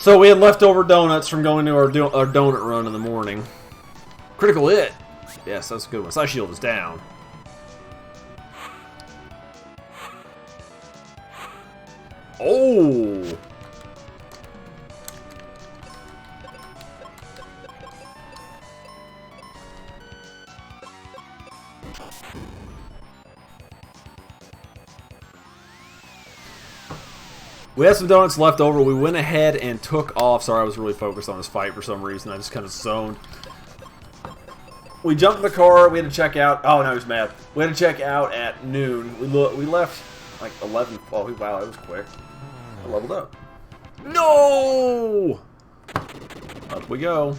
So we had leftover donuts from going to our donut run in the morning. Critical hit. Yes, that's a good one. Side shield is down. Oh! We had some donuts left over. We went ahead and took off. Sorry, I was really focused on this fight for some reason. I just kind of zoned. We jumped in the car. We had to check out. Oh, no, he's mad. We had to check out at noon. We left like 11. Oh, wow, it was quick. I leveled up. No! Up we go.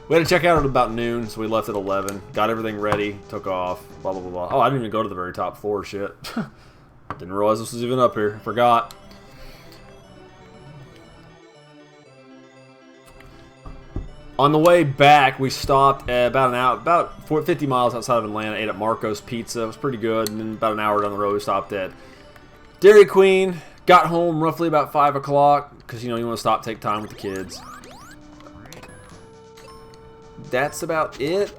We had to check out at about noon, so we left at 11. Got everything ready. Took off. Blah, blah, blah, blah. Oh, I didn't even go to the very top floor. Shit. Didn't realize this was even up here. Forgot. On the way back, we stopped at about 50 miles outside of Atlanta. Ate at Marco's Pizza. It was pretty good. And then about an hour down the road, we stopped at Dairy Queen. Got home roughly about 5 o'clock because, you know, you want to stop, take time with the kids. That's about it.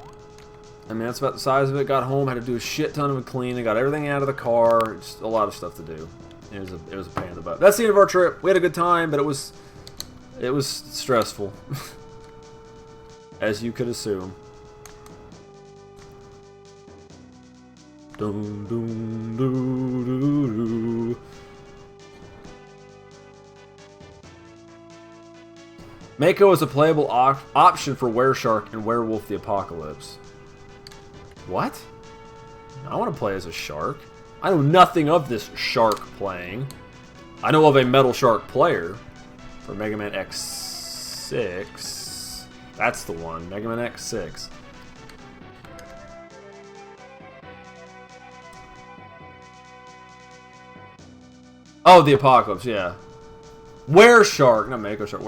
I mean, that's about the size of it. Got home, had to do a shit ton of cleaning, got everything out of the car. Just a lot of stuff to do. It was a pain in the butt. That's the end of our trip. We had a good time, but it was stressful, as you could assume. Dum, dum, doo, doo, doo. Mako is a playable option for Wereshark and Werewolf the Apocalypse. What? I want to play as a shark. I know nothing of this shark playing. I know of a Metal Shark player for Mega Man X6. That's the one, Mega Man X6. Oh, the Apocalypse, yeah. Wereshark, not Mako Shark.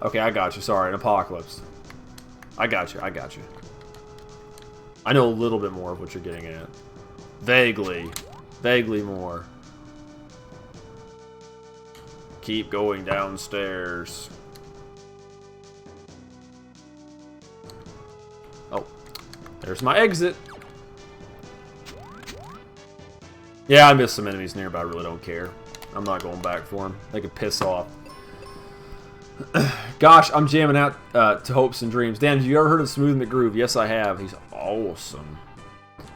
Okay, I got you. Sorry, an Apocalypse. I got you. I know a little bit more of what you're getting at. Vaguely more. Keep going downstairs. Oh, there's my exit. Yeah, I missed some enemies nearby. I really don't care. I'm not going back for them. They can piss off. Gosh, I'm jamming out to Hopes and Dreams. Dan, have you ever heard of Smooth McGroove? Yes, I have. He's awesome.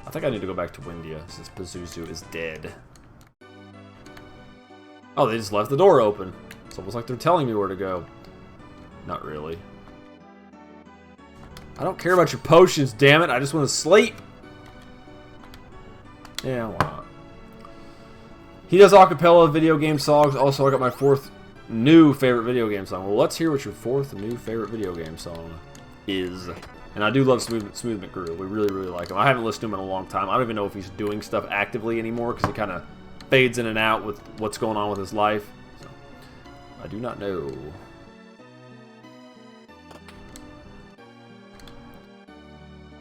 I think I need to go back to Windia since Pazuzu is dead. Oh, they just left the door open. It's almost like they're telling me where to go. Not really. I don't care about your potions, damn it. I just want to sleep. Yeah, why not? He does acapella video game songs. Also, I got my 4th new favorite video game song. Well, let's hear what your 4th new favorite video game song is. And I do love Smooth McGrew. We really, really like him. I haven't listened to him in a long time. I don't even know if he's doing stuff actively anymore because he kind of fades in and out with what's going on with his life. So, I do not know.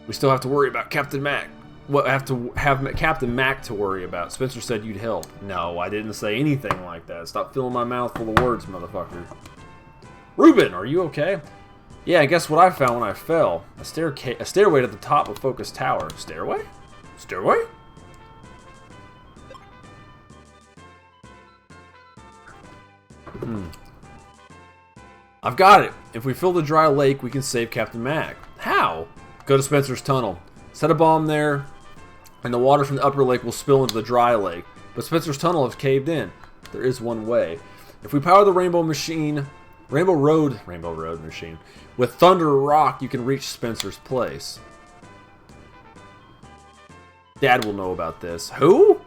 We still have to worry about Captain Mac. What have to have Captain Mac to worry about? Spencer said you'd help. No, I didn't say anything like that. Stop filling my mouth full of words, motherfucker. Ruben, are you okay? Yeah, guess what I found when I fell? A stairway to the top of Focus Tower. Stairway? Stairway? I've got it. If we fill the dry lake, we can save Captain Mac. How? Go to Spencer's tunnel. Set a bomb there, and the water from the upper lake will spill into the dry lake. But Spencer's tunnel has caved in. There is one way. If we power the Rainbow Road machine, with Thunder Rock, you can reach Spencer's place. Dad will know about this. Who?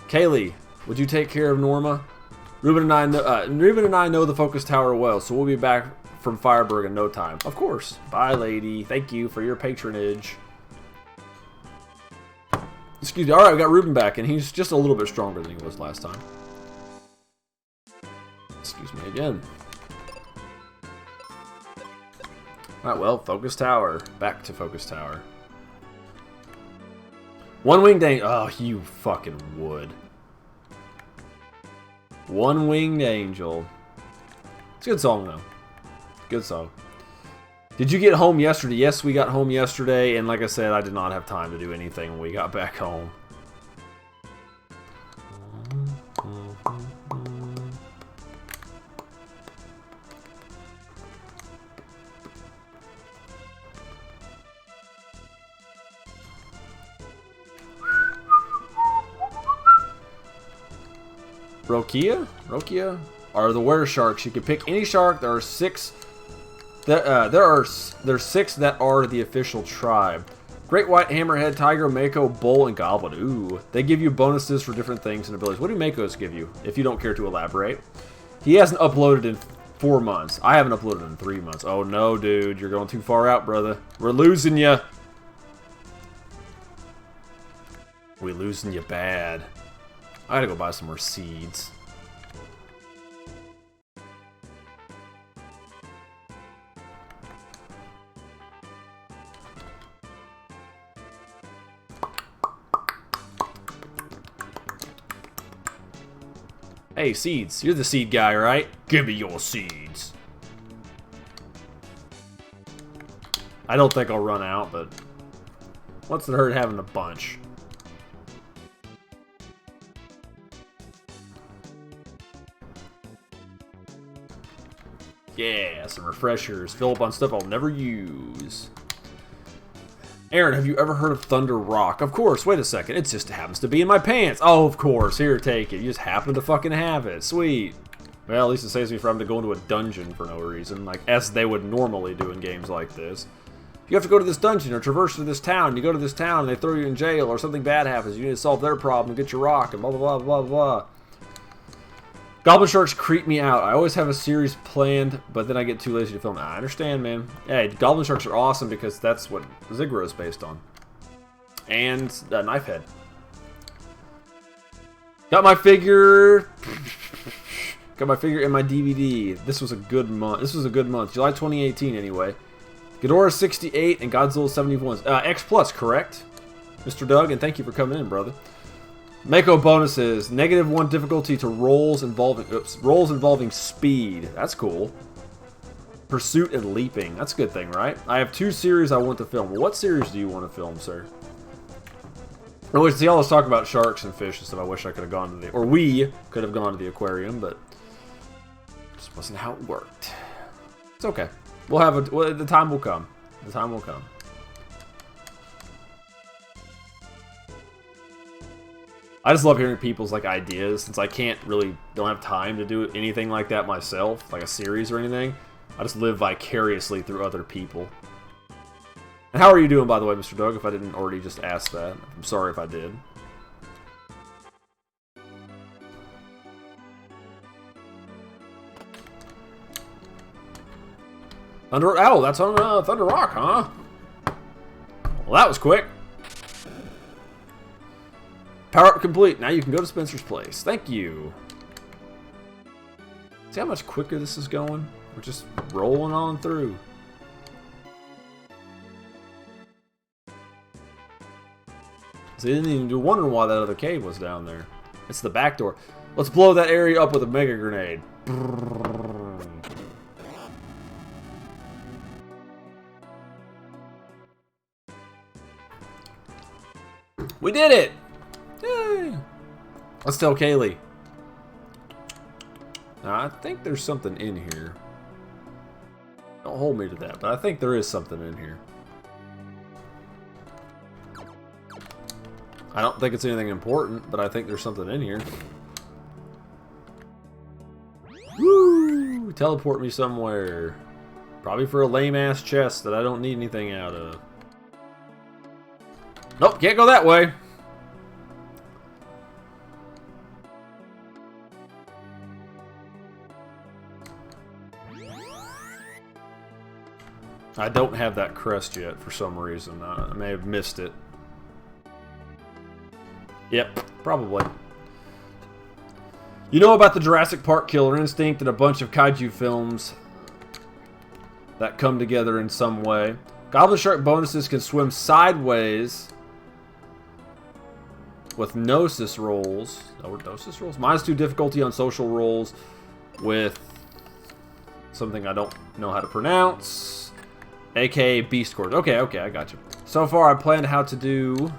Kaylee, would you take care of Norma? Ruben and I know the Focus Tower well, so we'll be back from Fireburg in no time. Of course. Bye, lady. Thank you for your patronage. Excuse me. Alright, we got Ruben back, and he's just a little bit stronger than he was last time. Excuse me again. Alright, well, Focus Tower. Back to Focus Tower. One-winged angel. Oh, you fucking would. One-winged angel. It's a good song, though. Good song. Did you get home yesterday? Yes, we got home yesterday, and like I said, I did not have time to do anything when we got back home. Rokia are the were sharks. You can pick any shark. There are six. There's six that are the official tribe. Great white, hammerhead, tiger, mako, bull, and goblin. Ooh, they give you bonuses for different things and abilities. What do makos give you? If you don't care to elaborate, he hasn't uploaded in 4 months. I haven't uploaded in 3 months. Oh no, dude, you're going too far out, brother. We're losing you. We losing you bad. I gotta go buy some more seeds. Hey, seeds. You're the seed guy, right? Give me your seeds. I don't think I'll run out, but what's the hurt having a bunch? Yeah, some refreshers. Fill up on stuff I'll never use. Aaron, have you ever heard of Thunder Rock? Of course. Wait a second. It just happens to be in my pants. Oh, of course. Here, take it. You just happen to fucking have it. Sweet. Well, at least it saves me from having to go into a dungeon for no reason, like as they would normally do in games like this. You have to go to this dungeon or traverse to this town. You go to this town and they throw you in jail or something bad happens. You need to solve their problem and get your rock and blah, blah, blah, blah, blah. Goblin sharks creep me out. I always have a series planned, but then I get too lazy to film. I understand, man. Hey, goblin sharks are awesome because that's what Ziggurat is based on. And Knife Head. Got my figure. Got my figure in my DVD. This was a good month. This was a good month. July 2018, anyway. Ghidorah 68 and Godzilla 71. X Plus, correct? Mr. Doug, and thank you for coming in, brother. Mako bonuses. -1 difficulty to rolls involving speed. That's cool. Pursuit and leaping. That's a good thing, right? I have 2 series I want to film. Well, what series do you want to film, sir? Oh, see, all this talk about sharks and fish and stuff. I wish I could have gone to the... Or we could have gone to the aquarium, but... just wasn't how it worked. It's okay. We'll have a... Well, the time will come. The time will come. I just love hearing people's like ideas, since I don't have time to do anything like that myself, like a series or anything. I just live vicariously through other people. And how are you doing, by the way, Mr. Doug, if I didn't already just ask that? I'm sorry if I did. Oh, that's on Thunder Rock, huh? Well, that was quick. Power up complete. Now you can go to Spencer's place. Thank you. See how much quicker this is going? We're just rolling on through. See, I didn't even do wondering why that other cave was down there. It's the back door. Let's blow that area up with a mega grenade. We did it! Yay! Let's tell Kaylee. Now, I think there's something in here. Don't hold me to that, but I think there is something in here. I don't think it's anything important, but I think there's something in here. Woo! Teleport me somewhere. Probably for a lame-ass chest that I don't need anything out of. Nope, can't go that way. I don't have that crest yet for some reason. I may have missed it. Yep, probably. You know about the Jurassic Park Killer Instinct and a bunch of kaiju films that come together in some way. Goblin Shark bonuses can swim sideways with Gnosis rolls. Oh, Gnosis rolls? -2 difficulty on social rolls with something I don't know how to pronounce. AKA Beast Course. Okay, I got you. So far, I planned how to do...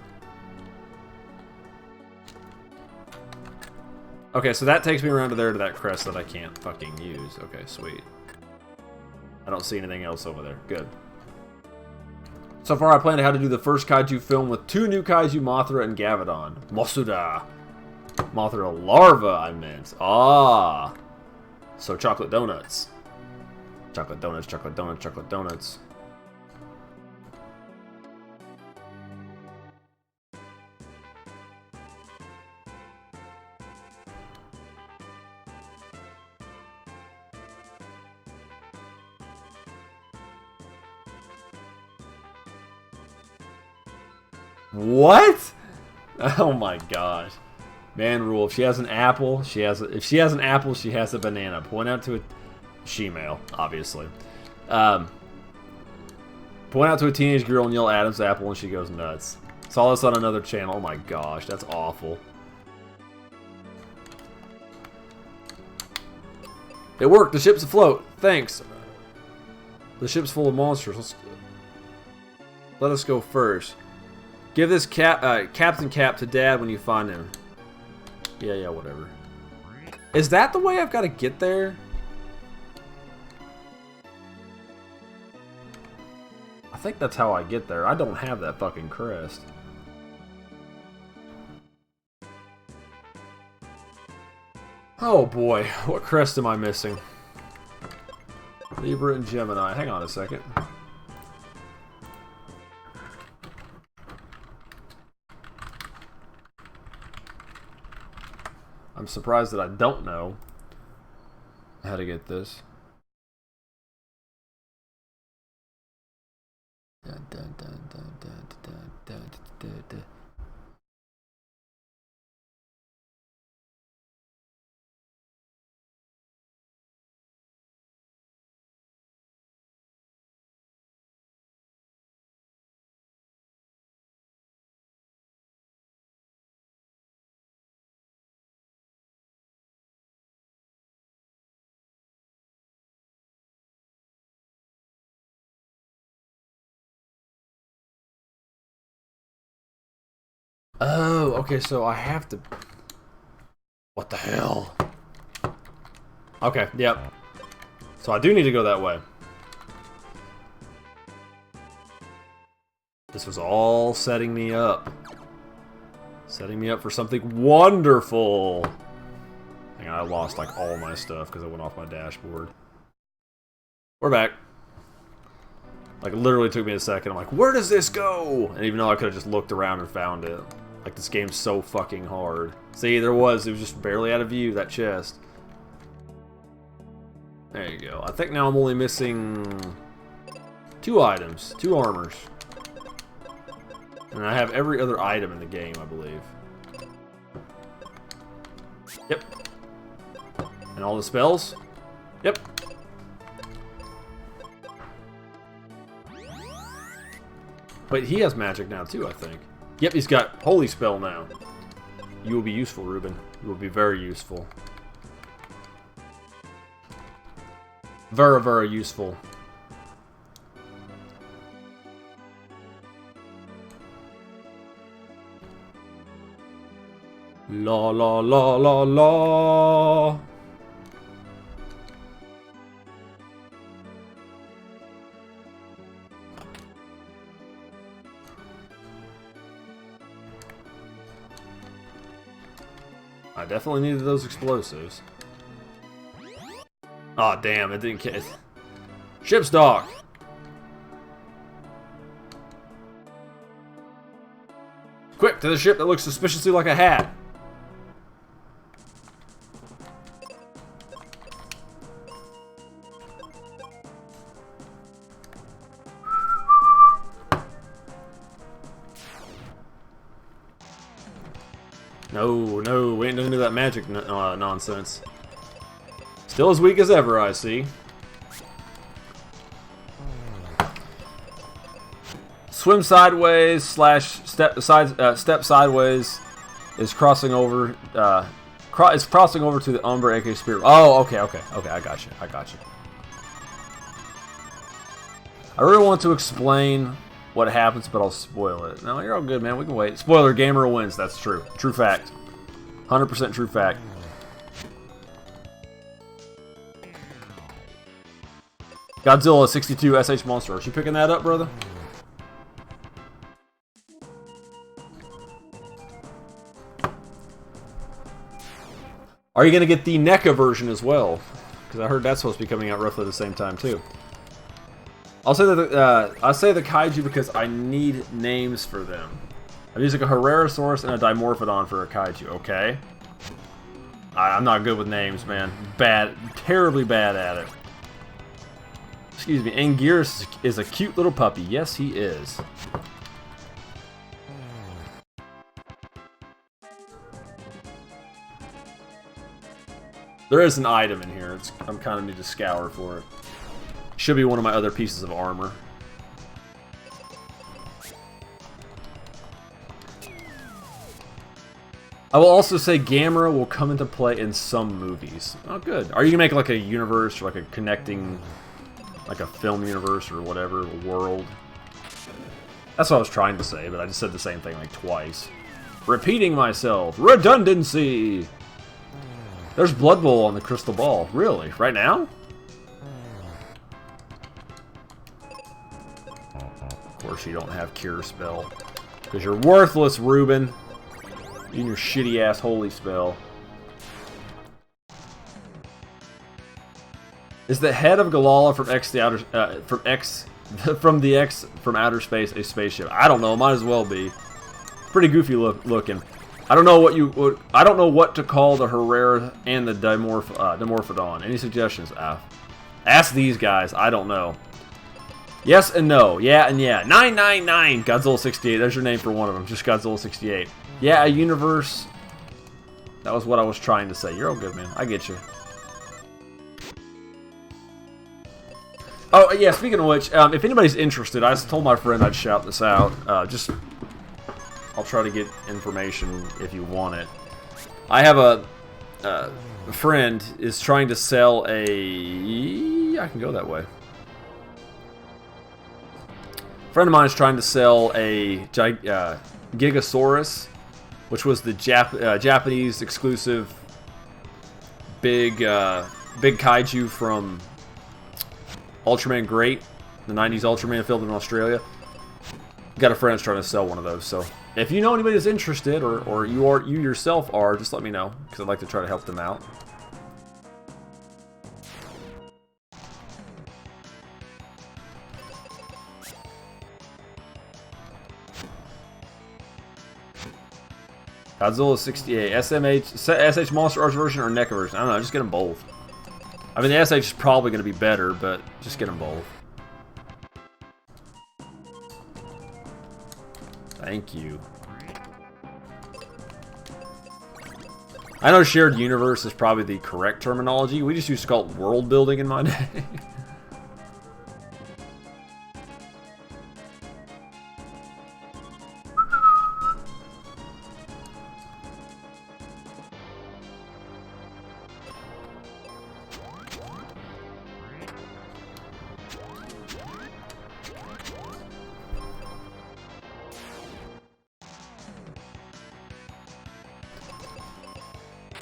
Okay, so that takes me around to there to that crest that I can't fucking use. Okay, sweet. I don't see anything else over there. Good. So far, I planned how to do the first kaiju film with 2 new kaiju, Mothra and Gavadon. Mosuda. Mothra larva, I meant. Ah. So chocolate donuts. Chocolate donuts, chocolate donuts, chocolate donuts. What? Oh my gosh. Man rule. If she has an apple, she has a, if she has an apple, she has a banana. Point out to a she-male, obviously. Point out to a teenage girl and yell Adam's apple and she goes nuts. Saw this on another channel. Oh my gosh, that's awful. It worked. The ship's afloat. Thanks. The ship's full of monsters. Let us go first. Give this Captain Cap to Dad when you find him. Yeah, whatever. Is that the way I've got to get there? I think that's how I get there. I don't have that fucking crest. Oh boy, what crest am I missing? Libra and Gemini. Hang on a second. I'm surprised that I don't know how to get this. Oh, okay, so I have to... What the hell? Okay, yep. So I do need to go that way. This was all setting me up. Setting me up for something wonderful. Hang on, I lost like all my stuff because I went off my dashboard. We're back. Like, it literally took me a second. I'm like, where does this go? And even though I could have just looked around and found it. Like, this game's so fucking hard. See, it was just barely out of view, that chest. There you go. I think now I'm only missing 2 items. 2 armors. And I have every other item in the game, I believe. Yep. And all the spells? Yep. But he has magic now, too, I think. Yep, he's got Holy Spell now. You will be useful, Ruben. You will be very useful. Very, very useful. La la la la la. I definitely needed those explosives. Aw, oh, damn, it didn't get... Ship's dock! Quick, to the ship that looks suspiciously like a hat! No, we ain't gonna do that magic nonsense. Still as weak as ever, I see. Swim sideways slash step sideways is crossing over. Is crossing over to the Umbra, aka Spirit. Oh, okay, I got you. I really want to explain what happens, but I'll spoil it. No, you're all good, man. We can wait. Spoiler: Gamer wins. That's true. True fact. 100% true fact. Godzilla 62 SH Monster. Are you picking that up, brother? Are you going to get the NECA version as well? Because I heard that's supposed to be coming out roughly the same time too. I'll say that I say the kaiju because I need names for them. I'm using a Herrerasaurus and a Dimorphodon for a kaiju. Okay. I'm not good with names, man. Bad, terribly bad at it. Excuse me. Anguirus is a cute little puppy. Yes, he is. There is an item in here. I'm kind of need to scour for it. Should be one of my other pieces of armor. I will also say KMR will come into play in some movies. Oh, good. Are you gonna make like a universe, or like a connecting, like a film universe or whatever, world? That's what I was trying to say, but I just said the same thing like twice. Repeating myself. Redundancy! There's Blood Bowl on the crystal ball. Really? Right now? Of course you don't have Cure Spell. Because you're worthless, Ruben. You and your shitty-ass Holy Spell. Is the head of Galala from outer space a spaceship? I don't know. Might as well be. Pretty goofy looking. I don't know what to call the Herrera and the Dimorphodon. Any suggestions? Ask these guys. I don't know. Yes and no. Yeah and yeah. 999. Godzilla 68. There's your name for one of them. Just Godzilla 68. Yeah, a universe. That was what I was trying to say. You're all good, man. I get you. Oh, yeah, speaking of which, if anybody's interested, I just told my friend I'd shout this out. I'll try to get information if you want it. I have a friend is trying to sell a... I can go that way. A friend of mine is trying to sell a Gigasaurus, which was the Japanese exclusive big kaiju from Ultraman Great, the 90s Ultraman filmed in Australia. Got a friend that's trying to sell one of those, so if you know anybody that's interested, or you yourself are, just let me know, because I'd like to try to help them out. Godzilla 68, SH Monster Arts version or NECA version? I don't know, just get them both. I mean, the SH is probably going to be better, but just get them both. Thank you. I know shared universe is probably the correct terminology. We just used to call it world building in my day.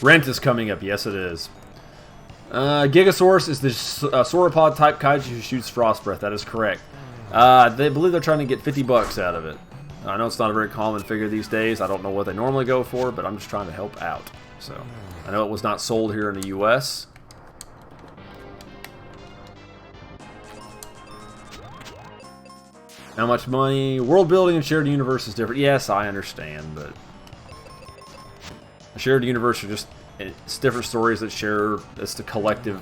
Rent is coming up. Yes, it is. Gigasaurus is the sauropod type kaiju who shoots frost breath. That is correct. They believe they're trying to get $50 out of it. I know it's not a very common figure these days. I don't know what they normally go for, but I'm just trying to help out. So I know it was not sold here in the U.S. How much money? World building and shared universe is different. Yes, I understand, but a shared universe are just, it's different stories that share. It's the collective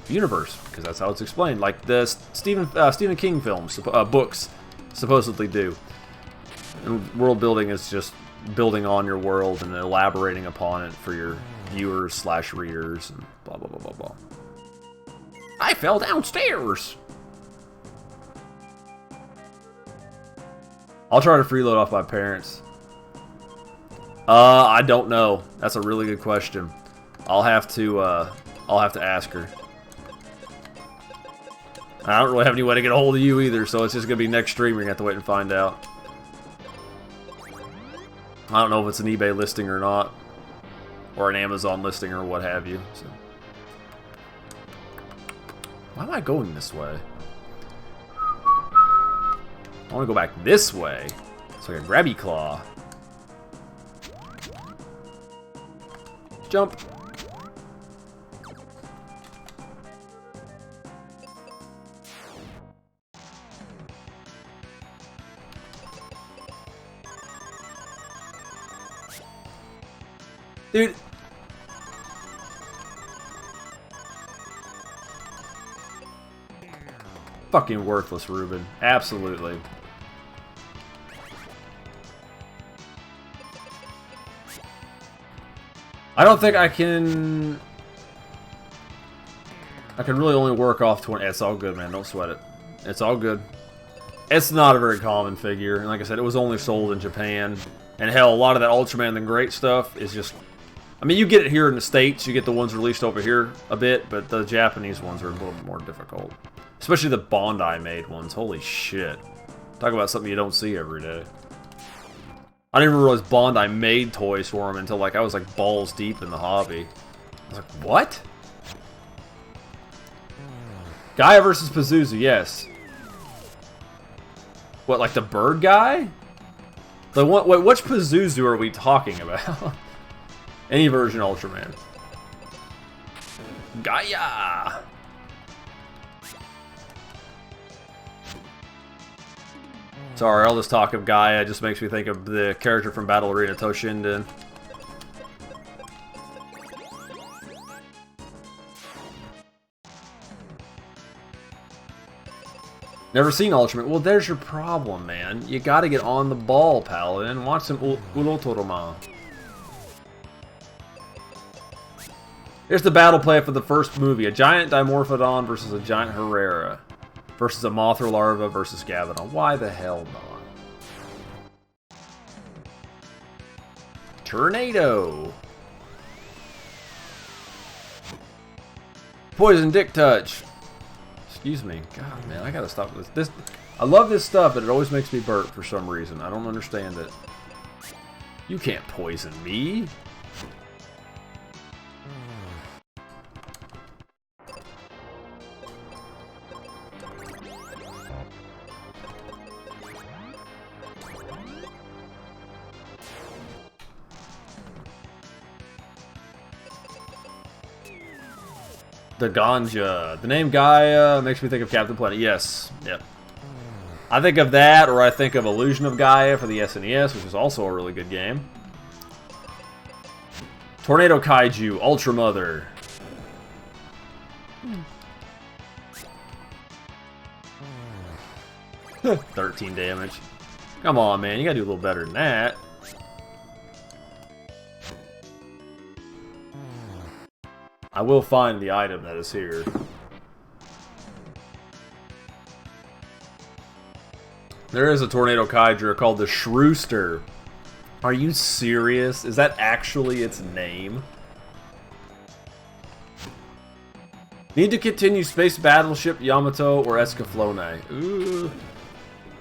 universe, because that's how it's explained. Like the Stephen King films, books supposedly do. And world building is just building on your world and elaborating upon it for your viewers / readers and blah blah blah blah blah. I fell downstairs. I'll try to freeload off my parents. I don't know. That's a really good question. I'll have to ask her. I don't really have any way to get a hold of you either, so it's just gonna be next stream. You're gonna have to wait and find out. I don't know if it's an eBay listing or not, or an Amazon listing or what have you. So. Why am I going this way? I want to go back this way. It's like a grabby claw. Jump. Dude. Fucking worthless, Ruben. Absolutely. I don't think I can really only work off 20. It's all good, man. Don't sweat it. It's all good. It's not a very common figure. And like I said, it was only sold in Japan. And hell, a lot of that Ultraman the Great stuff is just... I mean, you get it here in the States. You get the ones released over here a bit. But the Japanese ones are a little bit more difficult. Especially the Bandai-made ones. Holy shit. Talk about something you don't see every day. I didn't even realize Bandai made toys for them until like I was like balls deep in the hobby. I was like, what? Gaia versus Pazuzu, yes. What, like the bird guy? The one, wait, which Pazuzu are we talking about? Any version Ultraman. Gaia! Sorry, all this talk of Gaia just makes me think of the character from Battle Arena, Toshinden. Never seen Ultraman. Well, there's your problem, man. You gotta get on the ball, Paladin, and watch some Ulotoroma. Here's the battle plan for the first movie. A giant Dimorphodon versus a giant Herrera. Versus a Mothra Larva versus Gavidon. Why the hell not? Tornado. Poison Dick Touch. Excuse me. God, man, I gotta stop with this. I love this stuff, but it always makes me burp for some reason. I don't understand it. You can't poison me. The Ganja. The name Gaia makes me think of Captain Planet. Yes. Yep. I think of that, or I think of Illusion of Gaia for the SNES, which is also a really good game. Tornado Kaiju, Ultra Mother. 13 damage. Come on, man. You gotta do a little better than that. I will find the item that is here. There is a Tornado Kaiju called the Shrewster. Are you serious? Is that actually its name? Need to continue Space Battleship, Yamato, or Escaflowne? Ooh.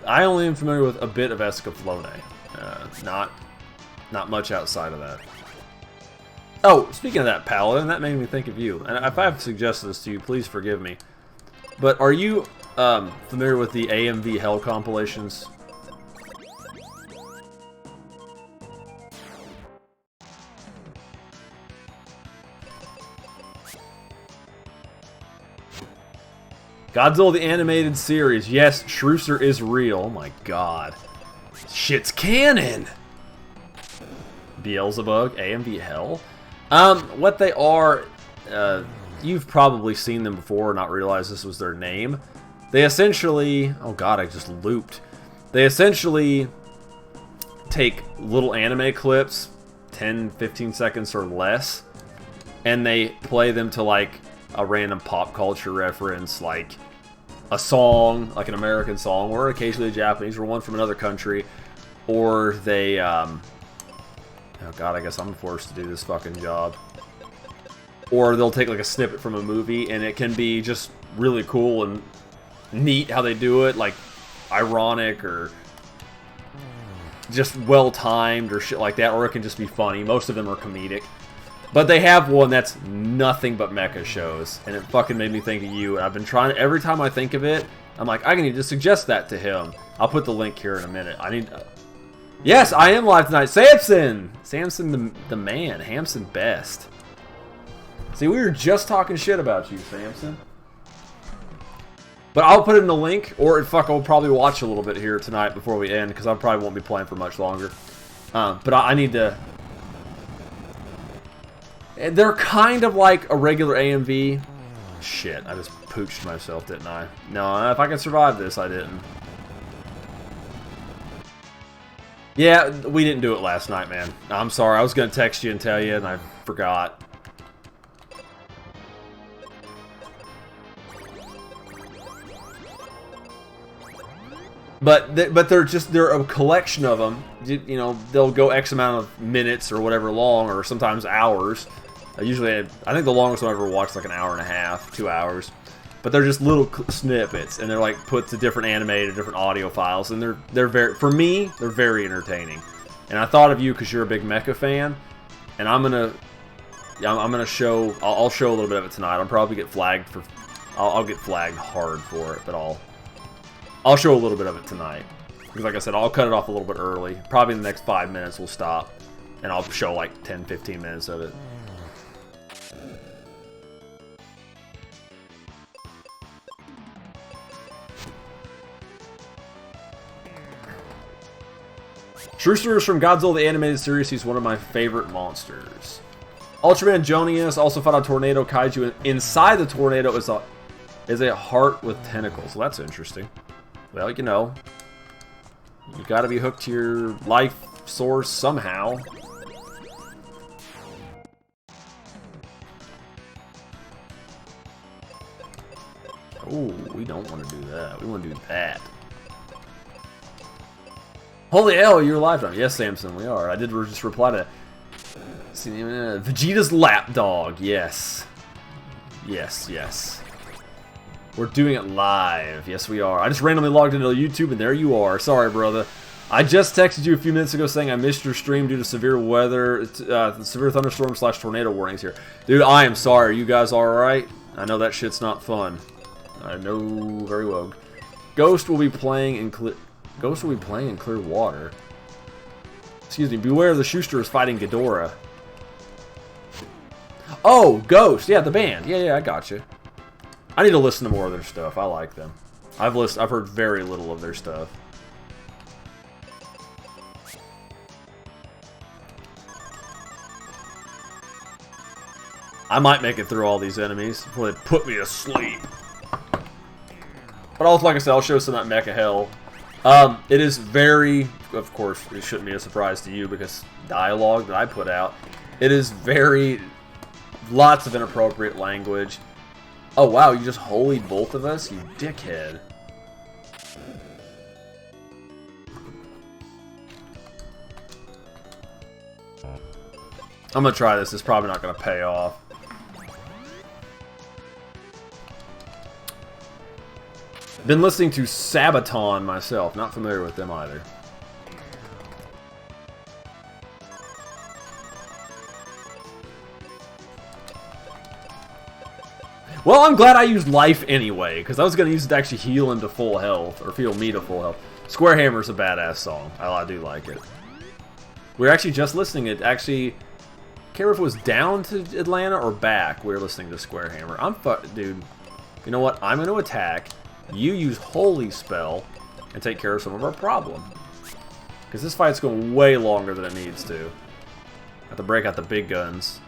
I only am familiar with a bit of Escaflowne. Not much outside of that. Oh, speaking of that, Paladin, that made me think of you. And if I've suggested this to you, please forgive me. But are you familiar with the AMV Hell compilations? Godzilla the Animated Series. Yes, Shrewster is real. Oh my god. Shit's canon! Beelzebub, AMV Hell? What they are, you've probably seen them before and not realized this was their name. They essentially, oh god, I just looped. They essentially take little anime clips, 10, 15 seconds or less, and they play them to like a random pop culture reference, like a song, like an American song, or occasionally a Japanese, or one from another country, or they, oh god, I guess I'm forced to do this fucking job. Or they'll take like a snippet from a movie, and it can be just really cool and neat how they do it, like ironic or just well-timed or shit like that, or it can just be funny. Most of them are comedic. But they have one that's nothing but mecha shows, and it fucking made me think of you, and I've been trying, every time I think of it, I'm like, I need to suggest that to him. I'll put the link here in a minute. I need... Yes, I am live tonight. Samson! Samson the man. Hamson best. See, we were just talking shit about you, Samson. But I'll put it in the link, or fuck, I'll probably watch a little bit here tonight before we end, because I probably won't be playing for much longer. But I need to... They're kind of like a regular AMV. Shit, I just pooched myself, didn't I? No, if I can survive this, I didn't. Yeah, we didn't do it last night, man. I'm sorry, I was going to text you and tell you, and I forgot. But they're a collection of them. You know, they'll go X amount of minutes or whatever long, or sometimes hours. Usually, I think the longest one I ever watched is like an hour and a half, 2 hours. But they're just little snippets, and they're like put to different animated, different audio files, and they're very, for me, they're very entertaining. And I thought of you because you're a big mecha fan, and I'm gonna show, I'll show a little bit of it tonight. I'll probably get flagged for, I'll get flagged hard for it, but I'll show a little bit of it tonight. Because like I said, I'll cut it off a little bit early. Probably in the next 5 minutes we'll stop, and I'll show like 10-15 minutes of it. Shrewster is from Godzilla the Animated Series. He's one of my favorite monsters. Ultraman Jonius also fought a tornado kaiju. Inside the tornado is a heart with tentacles. Well, that's interesting. Well, you know, you gotta be hooked to your life source somehow. Oh, we don't want to do that. We want to do that. Holy hell, you're alive now. Yes, Samson, we are. I did just reply to Vegeta's lapdog. Yes. Yes, yes. We're doing it live. Yes, we are. I just randomly logged into YouTube, and there you are. Sorry, brother. I just texted you a few minutes ago saying I missed your stream due to severe weather, severe thunderstorm / tornado warnings here. Dude, I am sorry. Are you guys alright? I know that shit's not fun. I know very well. Ghost will be playing in Clear Water. Excuse me. Beware the Schuster is fighting Ghidorah. Oh, Ghost. Yeah, the band. Yeah, I got you. I need to listen to more of their stuff. I like them. I've heard very little of their stuff. I might make it through all these enemies before they put me to sleep. But also, like I said, I'll show some of that Mecha Hell. It is very, of course, it shouldn't be a surprise to you because dialogue that I put out, it is very, lots of inappropriate language. Oh wow, you just holied both of us? You dickhead. I'm gonna try this, it's probably not gonna pay off. Been listening to Sabaton myself, not familiar with them either. Well, I'm glad I used life anyway, because I was going to use it to actually heal him to full health, or heal me to full health. Square Hammer's a badass song. I do like it. We were actually just listening it, actually, I can't remember if it was down to Atlanta or back, we were listening to Square Hammer. Dude, you know what? I'm going to attack. You use Holy Spell and take care of some of our problem. Because this fight's going way longer than it needs to. Have to break out the big guns.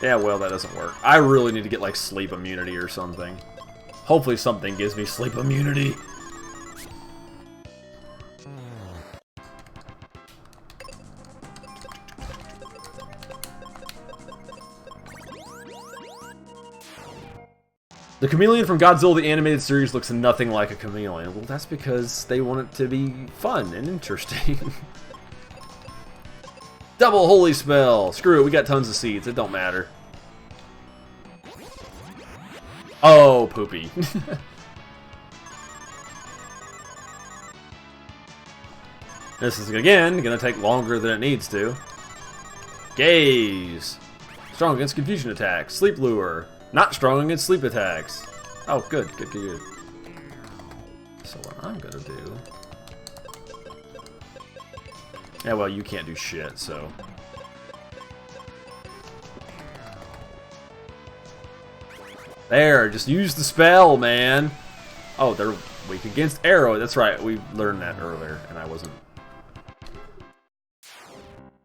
Yeah, well, that doesn't work. I really need to get, like, sleep immunity or something. Hopefully something gives me sleep immunity. The chameleon from Godzilla the Animated Series looks nothing like a chameleon. Well, that's because they want it to be fun and interesting. Double Holy Spell! Screw it, we got tons of seeds. It don't matter. Oh, poopy. This is, again, gonna take longer than it needs to. Gaze! Strong against confusion attacks. Sleep Lure. Not strong against sleep attacks. Oh, good. So what I'm gonna do... Yeah, well, you can't do shit, so... There, just use the spell, man! Oh, they're weak against arrow. That's right, we learned that earlier, and I wasn't...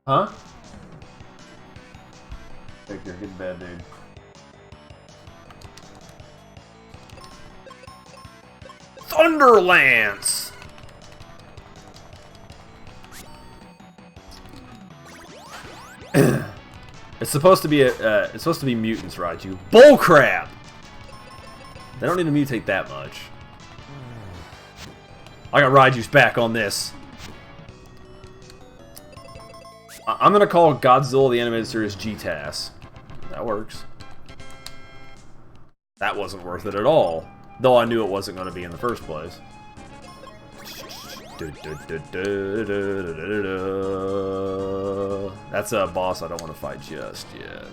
Huh? Victor, get in bed, dude. Thunderlance! It's supposed to be mutants, Raiju. Bullcrap! They don't need to mutate that much. I got Raiju's back on this. I'm gonna call Godzilla the animated series GTAS. That works. That wasn't worth it at all. Though I knew it wasn't going to be in the first place. That's a boss I don't want to fight just yet.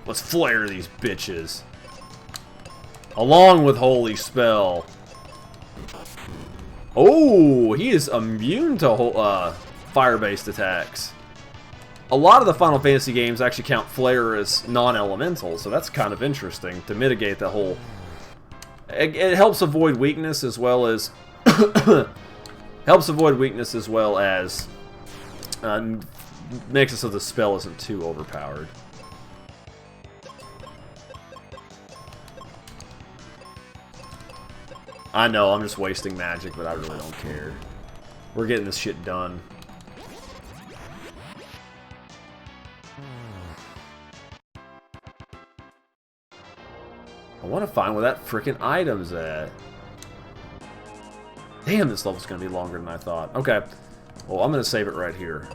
Let's flare these bitches. Along with Holy Spell. Oh, he is immune to fire-based attacks. A lot of the Final Fantasy games actually count Flare as non-elemental, so that's kind of interesting to mitigate the whole... It helps avoid weakness as well as... makes it so the spell isn't too overpowered. I know, I'm just wasting magic, but I really don't care. We're getting this shit done. I want to find where that frickin' item's at. Damn, this level's going to be longer than I thought. Okay. Well, I'm going to save it right here.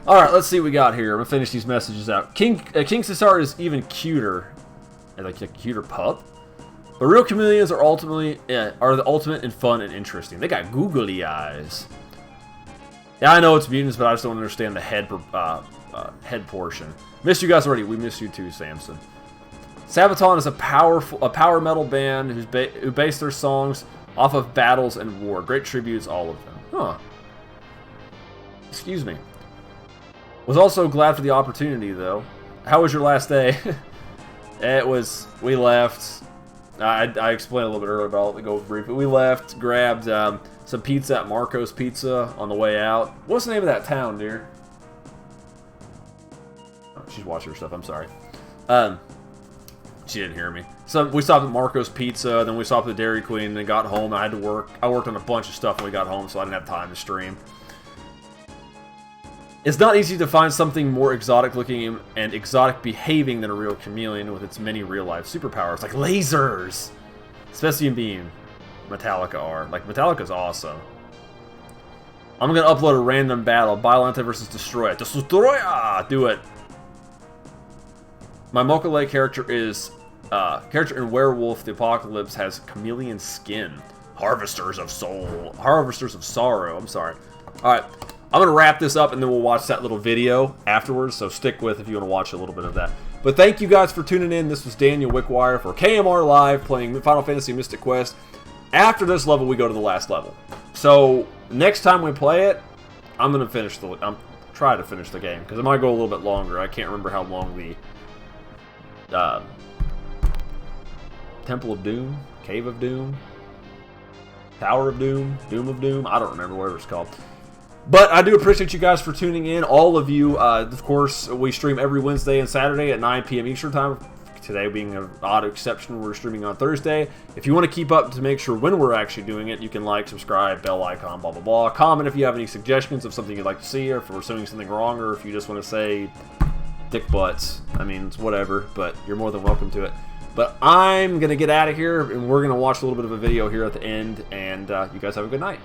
Alright, let's see what we got here. I'm going to finish these messages out. King Cesar is even cuter. Like a cuter pup? But real chameleons are the ultimate in fun and interesting. They got googly eyes. Yeah, I know it's mutants, but I just don't understand the head portion. Missed you guys already. We missed you too, Samson. Sabaton is a power metal band who base their songs off of battles and war. Great tributes, all of them. Huh. Excuse me. Was also glad for the opportunity, though. How was your last day? We left. I explained a little bit earlier, but I'll go briefly. We left, grabbed some pizza at Marco's Pizza on the way out. What's the name of that town, dear? Oh, she's watching her stuff. I'm sorry. She didn't hear me. So we stopped at Marco's Pizza, then we stopped at Dairy Queen, and then got home. I had to work. I worked on a bunch of stuff when we got home, so I didn't have time to stream. It's not easy to find something more exotic looking and exotic behaving than a real chameleon with its many real-life superpowers, like lasers! Especially in being Metallica are. Like, Metallica's awesome. I'm gonna upload a random battle. Biolante versus Destroya. Destroya! Do it! My Mokale character is... character in Werewolf the Apocalypse has chameleon skin. Harvesters of Sorrow. I'm sorry. Alright. I'm going to wrap this up, and then we'll watch that little video afterwards, so stick with if you want to watch a little bit of that. But thank you guys for tuning in. This was Daniel Wickwire for KMR Live, playing Final Fantasy Mystic Quest. After this level, we go to the last level. So, next time we play it, I'm going to try to finish the game, because it might go a little bit longer. I can't remember how long the Temple of Doom, Cave of Doom, Tower of Doom, Doom of Doom, I don't remember whatever it's called. But I do appreciate you guys for tuning in, all of you. Of course, we stream every Wednesday and Saturday at 9 p.m. Eastern Time. Today being an odd exception, we're streaming on Thursday. If you want to keep up to make sure when we're actually doing it, you can like, subscribe, bell icon, blah, blah, blah. Comment if you have any suggestions of something you'd like to see, or if we're doing something wrong, or if you just want to say dick butts. I mean, it's whatever, but you're more than welcome to it. But I'm going to get out of here, and we're going to watch a little bit of a video here at the end, and you guys have a good night.